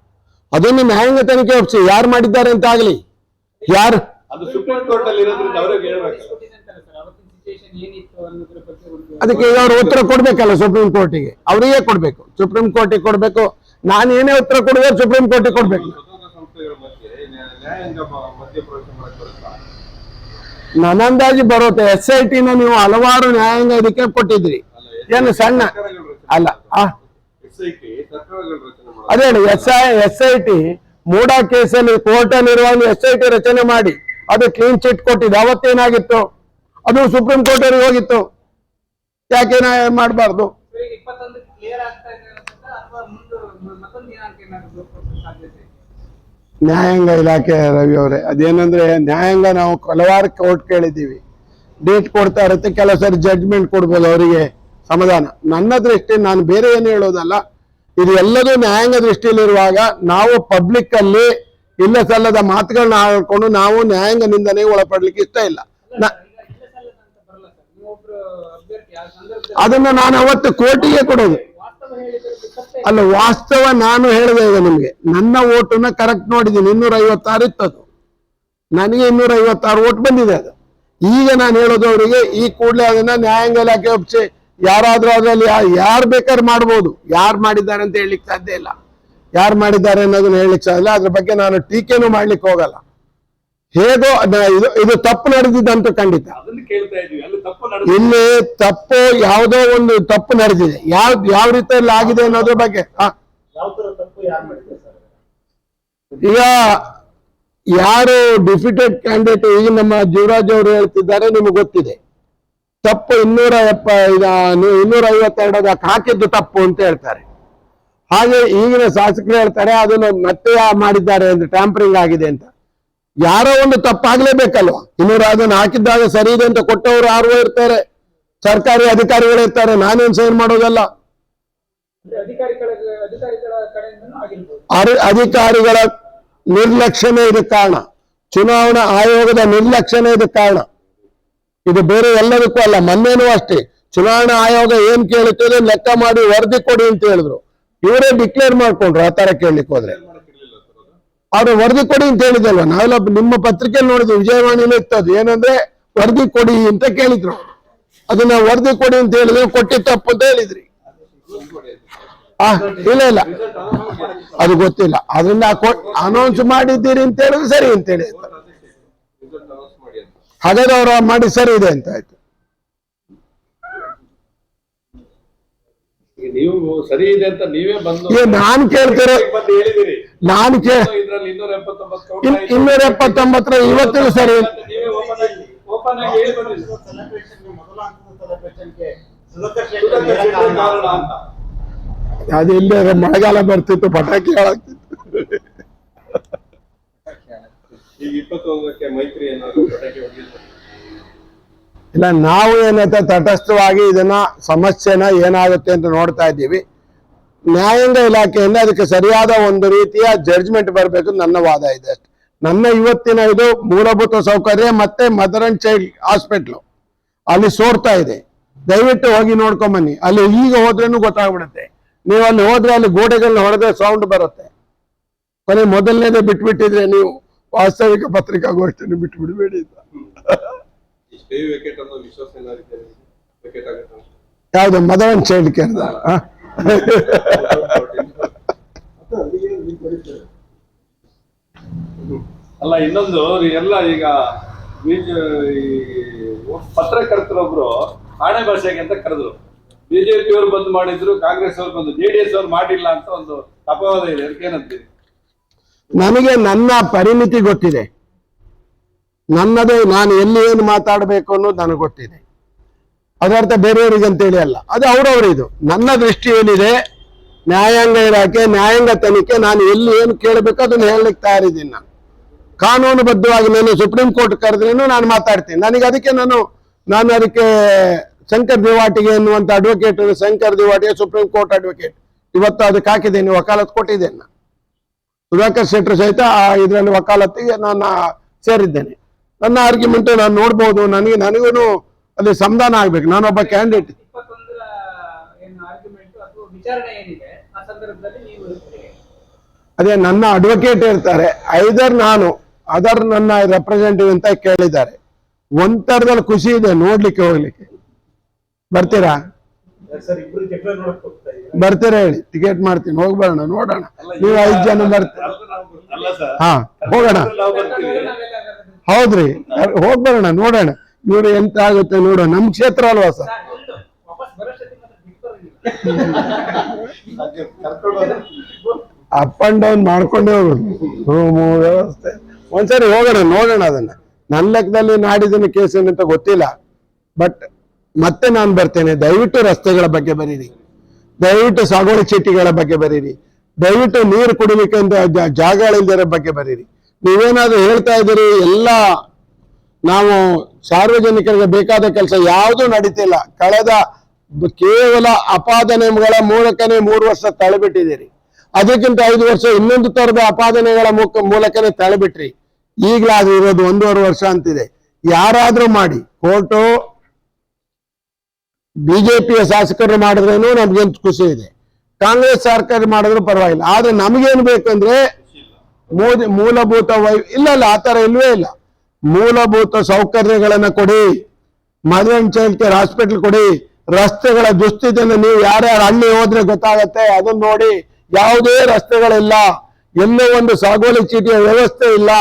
ಅದನ್ನು ನ್ಯಾಯಾಂಗ ತನಿಖೆ ಒಪ್ಪಿಸಿ ಯಾರು ಮಾಡಿದ್ದಾರೆ ಅಂತ ಆಗ್ಲಿ, ಯಾರು ಅದು ಸುಪ್ರೀಂ ಕೋರ್ಟ್ ಅಲ್ಲಿ ಇರೋದ್ರಿಂದ ಅವ್ರಿಗೆ ಹೇಳ್ಬೇಕು. ಅದಕ್ಕೆ ಈಗ ಅವ್ರು ಉತ್ತರ ಕೊಡ್ಬೇಕಲ್ಲ ಸುಪ್ರೀಂ ಕೋರ್ಟಿಗೆ, ಅವರಿಗೆ ಕೊಡ್ಬೇಕು, ಸುಪ್ರೀಂ ಕೋರ್ಟಿಗೆ ಕೊಡ್ಬೇಕು. ನಾನು ಏನೇ ಉತ್ತರ ಕೊಡುವ ಸುಪ್ರೀಂ ಕೋರ್ಟಿಗೆ ಕೊಡ್ಬೇಕು. ಸಂಸ್ಥೆಗಳ ಮಧ್ಯೆ ನ್ಯಾಯಾಂಗ ಮಧ್ಯಪ್ರವೇಶ ಮಾಡಕ್ಕೆ ಬರುತ್ತಾ? ನನ್ನ ಅಂದಾಜು ಬರುತ್ತೆ. SIT ನ ನೀವು ಹಲವಾರು ನ್ಯಾಯಾಂಗ ಇದಕ್ಕೆ ಕೊಟ್ಟಿದ್ರಿ, ಏನು ಸಣ್ಣ ಅಲ್ಲ. SIT ಸರ್ಕಾರಗಳು ರಚನೆ ಮಾಡೋದು. ಅದೇ SIT ಮೂಡಾ ಕೇಸಲ್ಲಿ ಕೋರ್ಟ್ ಅಲ್ಲಿರುವಾಗ SIT ರಚನೆ ಮಾಡಿ ಅದು ಕ್ಲೀನ್ ಚಿಟ್ ಕೊಟ್ಟಿದ್ದು. ಅವತ್ತೇನಾಗಿತ್ತು, ಅದು ಸುಪ್ರೀಂ ಕೋರ್ಟ್ ಅವರಿಗೆ ಹೋಗಿತ್ತು. ಯಾಕೆ ಮಾಡಬಾರ್ದು? ನ್ಯಾಯಾಂಗ ಇಲಾಖೆ ರವಿ ಅವರೇ, ಅದೇನಂದ್ರೆ ನ್ಯಾಯಾಂಗ ನಾವು ಹಲವಾರು ಕೋರ್ಟ್ ಕೇಳಿದ್ದೀವಿ, ಡೇಟ್ ಕೊಡ್ತಾ ಇರುತ್ತೆ, ಕೆಲವು ಸರಿ ಜಡ್ಜ್ಮೆಂಟ್ ಕೊಡ್ಬೋದು ಅವರಿಗೆ ಸಮಾಧಾನ. ನನ್ನ ದೃಷ್ಟಿ, ನಾನು ಬೇರೆ ಏನು ಹೇಳೋದಲ್ಲ, ಇದು ಎಲ್ಲದೂ ನ್ಯಾಯಾಂಗ ದೃಷ್ಟಿಯಲ್ಲಿರುವಾಗ ನಾವು ಪಬ್ಲಿಕ್ ಅಲ್ಲಿ ಇಲ್ಲ ಸಲ್ಲದ ಮಾತುಗಳನ್ನ ಹಾಕೊಂಡು ನಾವು ನ್ಯಾಯಾಂಗ ನಿಂದನೆಗೆ ಒಳಪಡ್ಲಿಕ್ಕೆ ಇಷ್ಟ ಇಲ್ಲ. ಅದನ್ನ ನಾನು ಅವತ್ತು ಕೋರ್ಟಿಗೆ ಕೊಡೋದು ಅಲ್ಲ, ವಾಸ್ತವ ನಾನು ಹೇಳಿದೆ. ಈಗ ನಿಮ್ಗೆ ನನ್ನ ಓಟನ್ನ ಕರೆಕ್ಟ್ ನೋಡಿದ್ದೀನಿ, 256 ಇತ್ತದು, ನನಗೆ 256 ಓಟ್ ಬಂದಿದೆ. ಅದು ಈಗ ನಾನು ಹೇಳೋದು ಅವರಿಗೆ, ಈ ಕೂಡಲೇ ಅದನ್ನ ನ್ಯಾಯಾಂಗ ಇಲಾಖೆ ಒಪ್ಪಿಸಿ ಯಾರಾದ್ರೂ ಅದರಲ್ಲಿ ಯಾರು ಬೇಕಾದ್ರೆ ಮಾಡ್ಬೋದು, ಯಾರು ಮಾಡಿದ್ದಾರೆ ಅಂತ ಹೇಳಲಿಕ್ಕೆ ಸಾಧ್ಯ ಇಲ್ಲ, ಯಾರು ಮಾಡಿದ್ದಾರೆ ಅನ್ನೋದನ್ನ ಹೇಳಲಿಕ್ಕೆ ಸಾಧ್ಯ ಇಲ್ಲ. ಅದ್ರ ಬಗ್ಗೆ ನಾನು ಟೀಕೆನೂ ಮಾಡ್ಲಿಕ್ಕೆ ಹೋಗಲ್ಲ. ಹೇಗೋ ಇದು ತಪ್ಪು ನಡೆದಿದ್ದಂತೂ ಖಂಡಿತ. ಇಲ್ಲಿ ತಪ್ಪು ಯಾವುದೋ ಒಂದು ತಪ್ಪು ನಡೆದಿದೆ, ಯಾವ ರೀತಿಯಲ್ಲಿ ಆಗಿದೆ ಅನ್ನೋದ್ರ ಬಗ್ಗೆ. ಈಗ ಯಾರು ಡಿಫಿಟೆಡ್ ಕ್ಯಾಂಡಿಡೇಟ್, ಈಗ ನಮ್ಮ ಜೀವರಾಜ್ ಅವರು ಹೇಳ್ತಿದ್ದಾರೆ, ನಿಮಗೆ ಗೊತ್ತಿದೆ ತಪ್ಪು 252 ಹಾಕಿದ್ದು ತಪ್ಪು ಅಂತ ಹೇಳ್ತಾರೆ. ಹಾಗೆ ಈಗಿನ ಶಾಸಕರು ಹೇಳ್ತಾರೆ ಅದನ್ನು ಮತ್ತೆ ಮಾಡಿದ್ದಾರೆ ಅಂತ, ಟ್ಯಾಂಪರಿಂಗ್ ಆಗಿದೆ ಅಂತ. ಯಾರೋ ಒಂದು ತಪ್ಪಾಗ್ಲೇಬೇಕಲ್ವಾ? 200 ಹಾಕಿದ್ದಾಗ ಸರಿ ಇದೆ ಅಂತ ಕೊಟ್ಟವರು ಯಾರು ಇರ್ತಾರೆ, ಸರ್ಕಾರಿ ಅಧಿಕಾರಿಗಳು ಇರ್ತಾರೆ, ನಾನೇನ್ ಸೈನ್ ಮಾಡೋದಲ್ಲ. ಅಧಿಕಾರಿಗಳ ನಿರ್ಲಕ್ಷ್ಯನೇ ಇದಕ್ಕೆ ಕಾರಣ, ಚುನಾವಣಾ ಆಯೋಗದ ನಿರ್ಲಕ್ಷ್ಯನೇ ಇದಕ್ಕೆ ಕಾರಣ. ಇದು ಬೇರೆ ಎಲ್ಲದಕ್ಕೂ ಅಲ್ಲ. ಮೊನ್ನೆನೂ ಅಷ್ಟೇ ಚುನಾವಣಾ ಆಯೋಗ ಏನ್ ಕೇಳುತ್ತದೆ ಲೆಕ್ಕ ಮಾಡಿ ವರದಿ ಕೊಡಿ ಅಂತ ಹೇಳಿದ್ರು, ಇವರೇ ಡಿಕ್ಲೇರ್ ಮಾಡ್ಕೊಂಡ್ರು. ಆ ತರ ಕೇಳಲಿಕ್ಕೆ ಹೋದ್ರೆ ಅವ್ರು ವರದಿ ಕೊಡಿ ಅಂತ ಹೇಳಿದಲ್ವ, ನಾವೆಲ್ಲ ನಿಮ್ಮ ಪತ್ರಿಕೆಯಲ್ಲಿ ನೋಡಿದ್ವಿ, ವಿಜಯವಾಣಿಲೂ ಇತ್ತದು. ಏನಂದ್ರೆ ವರದಿ ಕೊಡಿ ಅಂತ ಕೇಳಿದ್ರು, ಅದನ್ನ ವರದಿ ಕೊಡಿ ಅಂತ ಹೇಳಿದ್ರೆ ಕೊಟ್ಟಿ ತಪ್ಪು ಅಂತ ಹೇಳಿದ್ರಿ. ಇಲ್ಲ ಅದು ಗೊತ್ತಿಲ್ಲ. ಅದನ್ನ ಅನೌನ್ಸ್ ಮಾಡಿದ್ದೀರಿ ಅಂತ ಹೇಳಿದ್ರೆ ಸರಿ ಅಂತ ಹೇಳಿ, ಹಾಗಾದ್ರೆ ಅವ್ರು ಮಾಡಿ ಸರಿ ಇದೆ ಅಂತ ಆಯ್ತು. ನೀವು ಸರಿ ಇದೆ ಅಂತ ನೀವೇ ಬಂದು ನಾನು ಕೇಳ್ತೀರ, ನಾನು 279 ಇವತ್ತಿನ ಸರಿ ಅದು ಇಲ್ಲೇ ಮಳೆಗಾಲ ಬರ್ತಿತ್ತು, ಪಟಾಕಿ ಹಾಳಾಗ್ತಿತ್ತು. ಈಗ 21ಕ್ಕೆ ಮೈತ್ರಿ ಏನಾದ್ರು ಪಟಾಕಿ ಹೊಡೆದಿಲ್ಲ? ಇಲ್ಲ, ನಾವು ಏನಂತ ತಟಸ್ಥವಾಗಿ ಇದನ್ನ ಸಮಸ್ಯೆನ ಏನಾಗುತ್ತೆ ಅಂತ ನೋಡ್ತಾ ಇದ್ದೀವಿ. ನ್ಯಾಯಾಂಗ ಇಲಾಖೆಯಿಂದ ಅದಕ್ಕೆ ಸರಿಯಾದ ಒಂದು ರೀತಿಯ ಜಡ್ಜ್ಮೆಂಟ್ ಬರಬೇಕು ನನ್ನ ವಾದ ಇದೆ ಅಷ್ಟೇ. ನನ್ನ ಇವತ್ತಿನ ಇದು ಮೂಲಭೂತ ಸೌಕರ್ಯ ಮತ್ತೆ ಮದರ್ ಅಂಡ್ ಚೈಲ್ಡ್ ಹಾಸ್ಪಿಟ್ಲು ಅಲ್ಲಿ ಸೋರ್ತಾ ಇದೆ, ದಯವಿಟ್ಟು ಹೋಗಿ ನೋಡ್ಕೊಂಡ್ ಬನ್ನಿ. ಅಲ್ಲಿ ಈಗ ಹೋದ್ರೇನು ಗೊತ್ತಾಗ್ಬಿಡುತ್ತೆ. ನೀವು ಅಲ್ಲಿ ಹೋದ್ರೆ ಅಲ್ಲಿ ಗೋಡೆಗಳನ್ನ ಹೊಡೆದ್ರೆ ಸೌಂಡ್ ಬರುತ್ತೆ. ಕೊನೆ ಮೊದಲನೇದೇ ಬಿಟ್ಬಿಟ್ಟಿದ್ರೆ ನೀವು ವಾಸ್ತವಿಕ ಪತ್ರಿಕಾಗೋಷ್ಠಿಯನ್ನು ಬಿಟ್ಟು ಬಿಡಬೇಡಿ. ಹೆವಿ ವಿಕೆಟ್ ಅನ್ನೋ ವಿಶ್ವಾಸ ಏನಾಗಿದೆ ವಿಕೆಟ್ ಆಗುತ್ತೆ ಯಾವ್ದು ಮದವನ್ ಚೈಲ್ಡ್ ಕೇರ್ದ ಅಲ್ಲ ಇನ್ನೊಂದು ಎಲ್ಲ ಈಗ ಪತ್ರಕರ್ತರೊಬ್ರು ಆಣೆ ಭಾಷೆಗೆ ಅಂತ ಕರೆದ್ರು. ಬಿಜೆಪಿ ಅವರು ಬಂದ್ ಮಾಡಿದ್ರು, ಕಾಂಗ್ರೆಸ್ ಅವ್ರು ಬಂದು, JDS ಅವ್ರು ಮಾಡಿಲ್ಲ ಅಂತ ಒಂದು ಅಪವಾದ ಇದೆ. ಅದಕ್ಕೇನಂತೀವಿ? ನನಗೆ ನನ್ನ ಪರಿಮಿತಿ ಗೊತ್ತಿದೆ, ನನ್ನದು ನಾನು ಎಲ್ಲಿ ಏನು ಮಾತಾಡಬೇಕು ಅನ್ನೋದು ನನಗೆ ಗೊತ್ತಿದೆ. ಅದರ್ಥ ಬೇರೆಯವರಿಗೆ ಅಂತೇಳಿ ಅಲ್ಲ, ಅದು ಅವರವರಿದು. ನನ್ನ ದೃಷ್ಟಿ ಏನಿದೆ, ನ್ಯಾಯಾಂಗ ಇಲಾಖೆ, ನ್ಯಾಯಾಂಗ ತನಿಖೆ, ನಾನು ಎಲ್ಲಿ ಏನು ಕೇಳಬೇಕು ಅದನ್ನು ಹೇಳಲಿಕ್ಕೆ ತಯಾರಿದ್ದೀನಿ. ನಾನು ಕಾನೂನುಬದ್ಧವಾಗಿ ನಾನು ಸುಪ್ರೀಂ ಕೋರ್ಟ್ ಕರೆದ್ರೇನು ನಾನು ಮಾತಾಡ್ತೀನಿ. ನನಗೆ ಅದಕ್ಕೆ ನಾನು ಅದಕ್ಕೆ ಶಂಕರ್ ದಿವಾಟಿಗೆ ಎನ್ನುವಂತ advocate, Shankar Divatige supreme court advocate, ಇವತ್ತು ಅದಕ್ಕೆ ಹಾಕಿದ್ದೇನೆ, ವಕಾಲತ್ ಕೊಟ್ಟಿದ್ದೇನೆ. ನಾನು ಸುಧಾಕರ್ ಶೆಟ್ಟರ್ ಸಹಿತ ಇದರಲ್ಲಿ ವಕಾಲತ್ತಿಗೆ ನಾನು ಸೇರಿದ್ದೇನೆ. ನನ್ನ ಆರ್ಗ್ಯುಮೆಂಟ್ ನಾನು ನೋಡ್ಬೋದು, ನನಗೂ ಅಲ್ಲಿ ಸಂಧಾನ ಆಗ್ಬೇಕು. ನಾನೊಬ್ಬ ಕ್ಯಾಂಡಿಡೇಟ್. 21ರ ಏನು ಆರ್ಗ್ಯುಮೆಂಟ್ ಅಥವಾ ವಿಚಾರಣೆ ಏನಿದೆ ಆ ಸಂದರ್ಭದಲ್ಲಿ ನೀವು ಇರ್ತೀರಿ. ಅದೇ ನನ್ನ ಅಡ್ವೊಕೇಟ್ ಇರ್ತಾರೆ, ಐದರ್ ನಾನು ಅದರ್ ನನ್ನ ರೆಪ್ರೆಸೆಂಟೇಟಿವ್ ಅಂತ ಕೇಳಿದ್ದಾರೆ. ಒಂಥರದಲ್ಲಿ ಖುಷಿ ಇದೆ ನೋಡ್ಲಿಕ್ಕೆ, ಹೋಗ್ಲಿಕ್ಕೆ. ಬರ್ತೀರಾ? ಸರ್ ಇಬ್ರು ಜಗಳ ನೋಡಕ್ ಹೋಗ್ತಾ ಇದ್ದೀರಾ? ಬರ್ತೀರಾ ಹೇಳಿ, ಟಿಕೆಟ್ ಮಾಡ್ತೀನಿ, ಹೋಗ್ಬರೋಣ, ನೋಡೋಣ. ನೀವು 5 ಜನ ಬರ್ತೀರ? ಅಲ್ಲ ಸರ್, ಹಾ, ಹೋಗೋಣ. ನಾವು ಬರ್ತೀವಿ. ಹೌದ್ರಿ, ಹೋಗ್ಬರೋಣ, ನೋಡೋಣ. ಇವ್ರು ಎಂತ ಆಗುತ್ತೆ ನೋಡೋಣ. ನಮ್ ಕ್ಷೇತ್ರ ಅಲ್ವಾ ಸರ್? ವಾಪಸ್ ಬರೋಷ್ಟೊತ್ತಿಗೆ ಮಾತ್ರ ಬಿಟ್ಟು ಅಪ್ ಅಂಡ್ ಡೌನ್ ಮಾಡ್ಕೊಂಡೇ ಹೋಗೋದು, ರೂಮು ವ್ಯವಸ್ಥೆ. ಒಂದ್ಸರಿ ಹೋಗೋಣ, ನೋಡೋಣ. ಅದನ್ನ ನನ್ನ ಲೆಕ್ಕದಲ್ಲಿ ನಾಡಿದಿನ ಕೇಸ್ ಏನಂತ ಗೊತ್ತಿಲ್ಲ, ಬಟ್ ಮತ್ತೆ ನಾನು ಬರ್ತೇನೆ. ದಯವಿಟ್ಟು ರಸ್ತೆಗಳ ಬಗ್ಗೆ ಬರೀರಿ, ದಯವಿಟ್ಟು ಸಾಗುವಳಿ ಚೀಟಿಗಳ ಬಗ್ಗೆ ಬರೀರಿ, ದಯವಿಟ್ಟು ನೀರು ಕುಡಿಲಿಕ್ಕೆ ಅಂತ ಜಾಗಗಳಿಲ್ದಿರೋ ಬಗ್ಗೆ ಬರೀರಿ. ನೀವೇನಾದ್ರೂ ಹೇಳ್ತಾ ಇದ್ದೀರಿ, ಎಲ್ಲ ನಾವು ಸಾರ್ವಜನಿಕರಿಗೆ ಬೇಕಾದ ಕೆಲಸ ಯಾವುದೂ ನಡೀತಿಲ್ಲ. ಕಳೆದ ಕೇವಲ ಅಪಾದನೆಗಳ ಮೂಲಕನೇ 3 ವರ್ಷ ತಳ್ಳಿಬಿಟ್ಟಿದ್ದೀರಿ. ಅದಕ್ಕಿಂತ 5 ವರ್ಷ ಇನ್ನೊಂದು ತರದ ಅಪಾದನೆಗಳ ಮೂಲಕನೇ ತಳ್ಳಿಬಿಟ್ರಿ. ಈಗಲಾದ್ರೂ ಇರೋದು 1.5 ವರ್ಷ ಅಂತಿದೆ. ಯಾರಾದ್ರೂ ಮಾಡಿ, ಕೋರ್ಟು ಬಿಜೆಪಿಯ ಶಾಸಕರು ಮಾಡಿದ್ರೇನು ನಮ್ಗೇನು ಖುಷಿ ಇದೆ, ಕಾಂಗ್ರೆಸ್ ಸರ್ಕಾರ ಮಾಡಿದ್ರು ಪರವಾಗಿಲ್ಲ. ಆದ್ರೆ ನಮಗೇನು ಬೇಕಂದ್ರೆ ಮೂಲಭೂತ ಇಲ್ಲ, ಆ ತರ ಇಲ್ವೇ ಇಲ್ಲ. ಮೂಲಭೂತ ಸೌಕರ್ಯಗಳನ್ನ ಕೊಡಿ, ಮದರ್ ಚೈಲ್ಡ್ ಕೇರ್ ಹಾಸ್ಪಿಟಲ್ ಕೊಡಿ, ರಸ್ತೆಗಳ ದುಸ್ಥಿತಿಯನ್ನು ನೀವು ಯಾರ್ಯಾರು ಹಳ್ಳಿ ಹೋದ್ರೆ ಗೊತ್ತಾಗತ್ತೆ, ಅದನ್ನ ನೋಡಿ. ಯಾವುದೇ ರಸ್ತೆಗಳಿಲ್ಲ, ಎಲ್ಲೋ ಒಂದು ಸಾಗುವಳಿ ಚೀಟಿಯ ವ್ಯವಸ್ಥೆ ಇಲ್ಲ.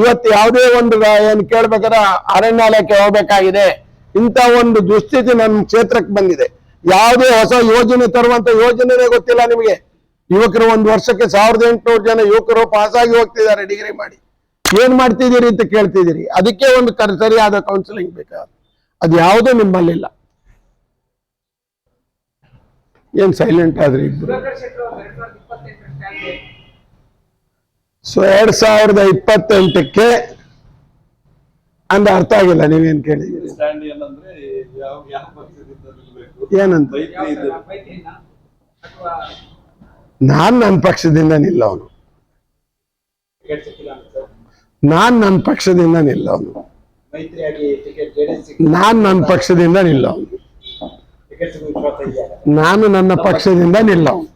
ಇವತ್ತು ಯಾವುದೇ ಒಂದು ಏನು ಕೇಳ್ಬೇಕಾದ್ರೆ ಅರಣ್ಯಾಲಯಕ್ಕೆ ಹೋಗ್ಬೇಕಾಗಿದೆ. ಇಂಥ ಒಂದು ದುಸ್ಥಿತಿ ನಮ್ಮ ಕ್ಷೇತ್ರಕ್ಕೆ ಬಂದಿದೆ. ಯಾವುದೇ ಹೊಸ ಯೋಜನೆ ತರುವಂತ ಯೋಜನೆನೇ ಗೊತ್ತಿಲ್ಲ ನಿಮಗೆ. ಯುವಕರು 1 ವರ್ಷಕ್ಕೆ 1800 ಜನ ಯುವಕರು ಪಾಸಾಗಿ ಹೋಗ್ತಿದ್ದಾರೆ ಡಿಗ್ರಿ ಮಾಡಿ. ಏನ್ ಮಾಡ್ತಿದ್ದೀರಿ ಅಂತ ಕೇಳ್ತಿದ್ದೀರಿ. ಅದಕ್ಕೆ ಒಂದು ಸರಿಯಾದ ಕೌನ್ಸಿಲಿಂಗ್ ಬೇಕಾದ, ಅದು ಯಾವುದೂ ನಿಮ್ಮಲ್ಲಿಲ್ಲ. ಏನ್ ಸೈಲೆಂಟ್ ಆದ್ರಿ ಇಬ್ರು? ಸುಧಾಕರ್ ಶೆಟ್ಟರ್ ಅವರು 2028 ಕ್ಯಾಂಡಿಡೇಟ್. ಸೊ 2028ಕ್ಕೆ ಅಂದ್ರೆ ಅರ್ಥ ಆಗಿಲ್ಲ, ನೀವೇನ್ ಕೇಳಿದ್ದೀರಿ? ಸ್ಟ್ಯಾಂಡ್ ಏನಂದ್ರೆ ಯಾವ ಪಕ್ಷದಿಂದ ನಿಲ್ಬೇಕು, ಏನಂತ? ಮೈತ್ರಿ ಇದ್ರೆ ಮೈತ್ರಿನಾ ಅಥವಾ ನನ್ನ ಪಕ್ಷದಿಂದ ನಿಲ್ಲವನು, ಟಿಕೆಟ್ ಸಿಕ್ಕಿಲ್ಲ ಅಂತ ಸರ್. ನನ್ನ ಪಕ್ಷದಿಂದ ನಿಲ್ಲವನು, ಮೈತ್ರಿಯಾಗಿ ಟಿಕೆಟ್ JDS ನನ್ನ ಪಕ್ಷದಿಂದ ನಿಲ್ಲವನು, ಟಿಕೆಟ್ ಸಿಗುವ ವಿಶ್ವಾಸ ಇದೆಯಾ? ನನ್ನ ಪಕ್ಷದಿಂದ ನಿಲ್ಲವನು.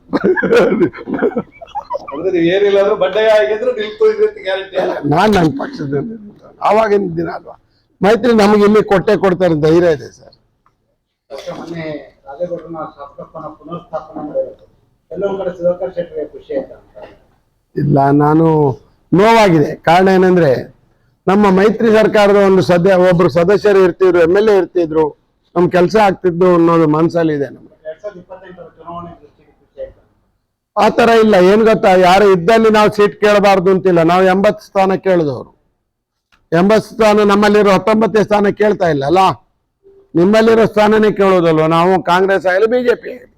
ಅಂದ್ರೆ ನೀವು ಏನಿಲ್ಲ ಆದ್ರೂ ಬಂಡಾಯ ಆಗಿದ್ರು ನಿಲ್ಕೋದ್ರಿ ಅಂತ ಗ್ಯಾರಂಟಿ ಅಲ್ಲ. ನನ್ನ ಪಕ್ಷದಿಂದ ನಿಲ್ಲವನು. ಆವಾಗಿನ ದಿನ ಅಲ್ವಾ, ಮೈತ್ರಿ ನಮಗೆ ಇಲ್ಲಿ ಕೊಡ್ತಾರೆ, ಧೈರ್ಯ ಇದೆ ಸರ್. ಮೊನ್ನೆ ರಾಜೇಗೌಡರನ್ನ ಶಾಸಕತ್ವನ ಪುನರ್ಸ್ಥಾಪನೆ ಮಾಡಿರೋದು ಎಲ್ಲೊಂದ್ ಕಡೆ ಸುಧಾಕರ್ ಶೆಟ್ಟರ್ಗೆ ಖುಷಿ ಆಯ್ತಾ ಅಂತ? ಇಲ್ಲ, ನಾನು ನೋವಾಗಿದೆ. ಕಾರಣ ಏನಂದ್ರೆ, ನಮ್ಮ ಮೈತ್ರಿ ಸರ್ಕಾರದ ಒಬ್ರು ಸದಸ್ಯರು ಇರ್ತಿದ್ರು, MLA ಇರ್ತಿದ್ರು, ನಮ್ ಕೆಲಸ ಆಗ್ತಿದ್ದು ಅನ್ನೋದು ಮನ್ಸಲ್ಲಿ ಇದೆ ನಮ್ಗೆ. 2028 ಚುನಾವಣೆ ದೃಷ್ಟಿಗೆ ಖುಷಿ ಆಯ್ತಾ? ಆ ತರ ಇಲ್ಲ. ಏನ್ ಗೊತ್ತಾ, ಯಾರು ಇದ್ದಲ್ಲಿ ನಾವು ಸೀಟ್ ಕೇಳಬಾರ್ದು ಅಂತಿಲ್ಲ. ನಾವು 80 ಸ್ಥಾನ ಕೇಳಿದವರು, 80 ಸ್ಥಾನ. ನಮ್ಮಲ್ಲಿರೋ 19 ಸ್ಥಾನ ಕೇಳ್ತಾ ಇಲ್ಲ ಅಲ್ಲ, ನಿಮ್ಮಲ್ಲಿರೋ ಸ್ಥಾನನೇ ಕೇಳೋದಲ್ವ ನಾವು. ಕಾಂಗ್ರೆಸ್ ಆಗಲಿ, BJP ಆಗಲಿ.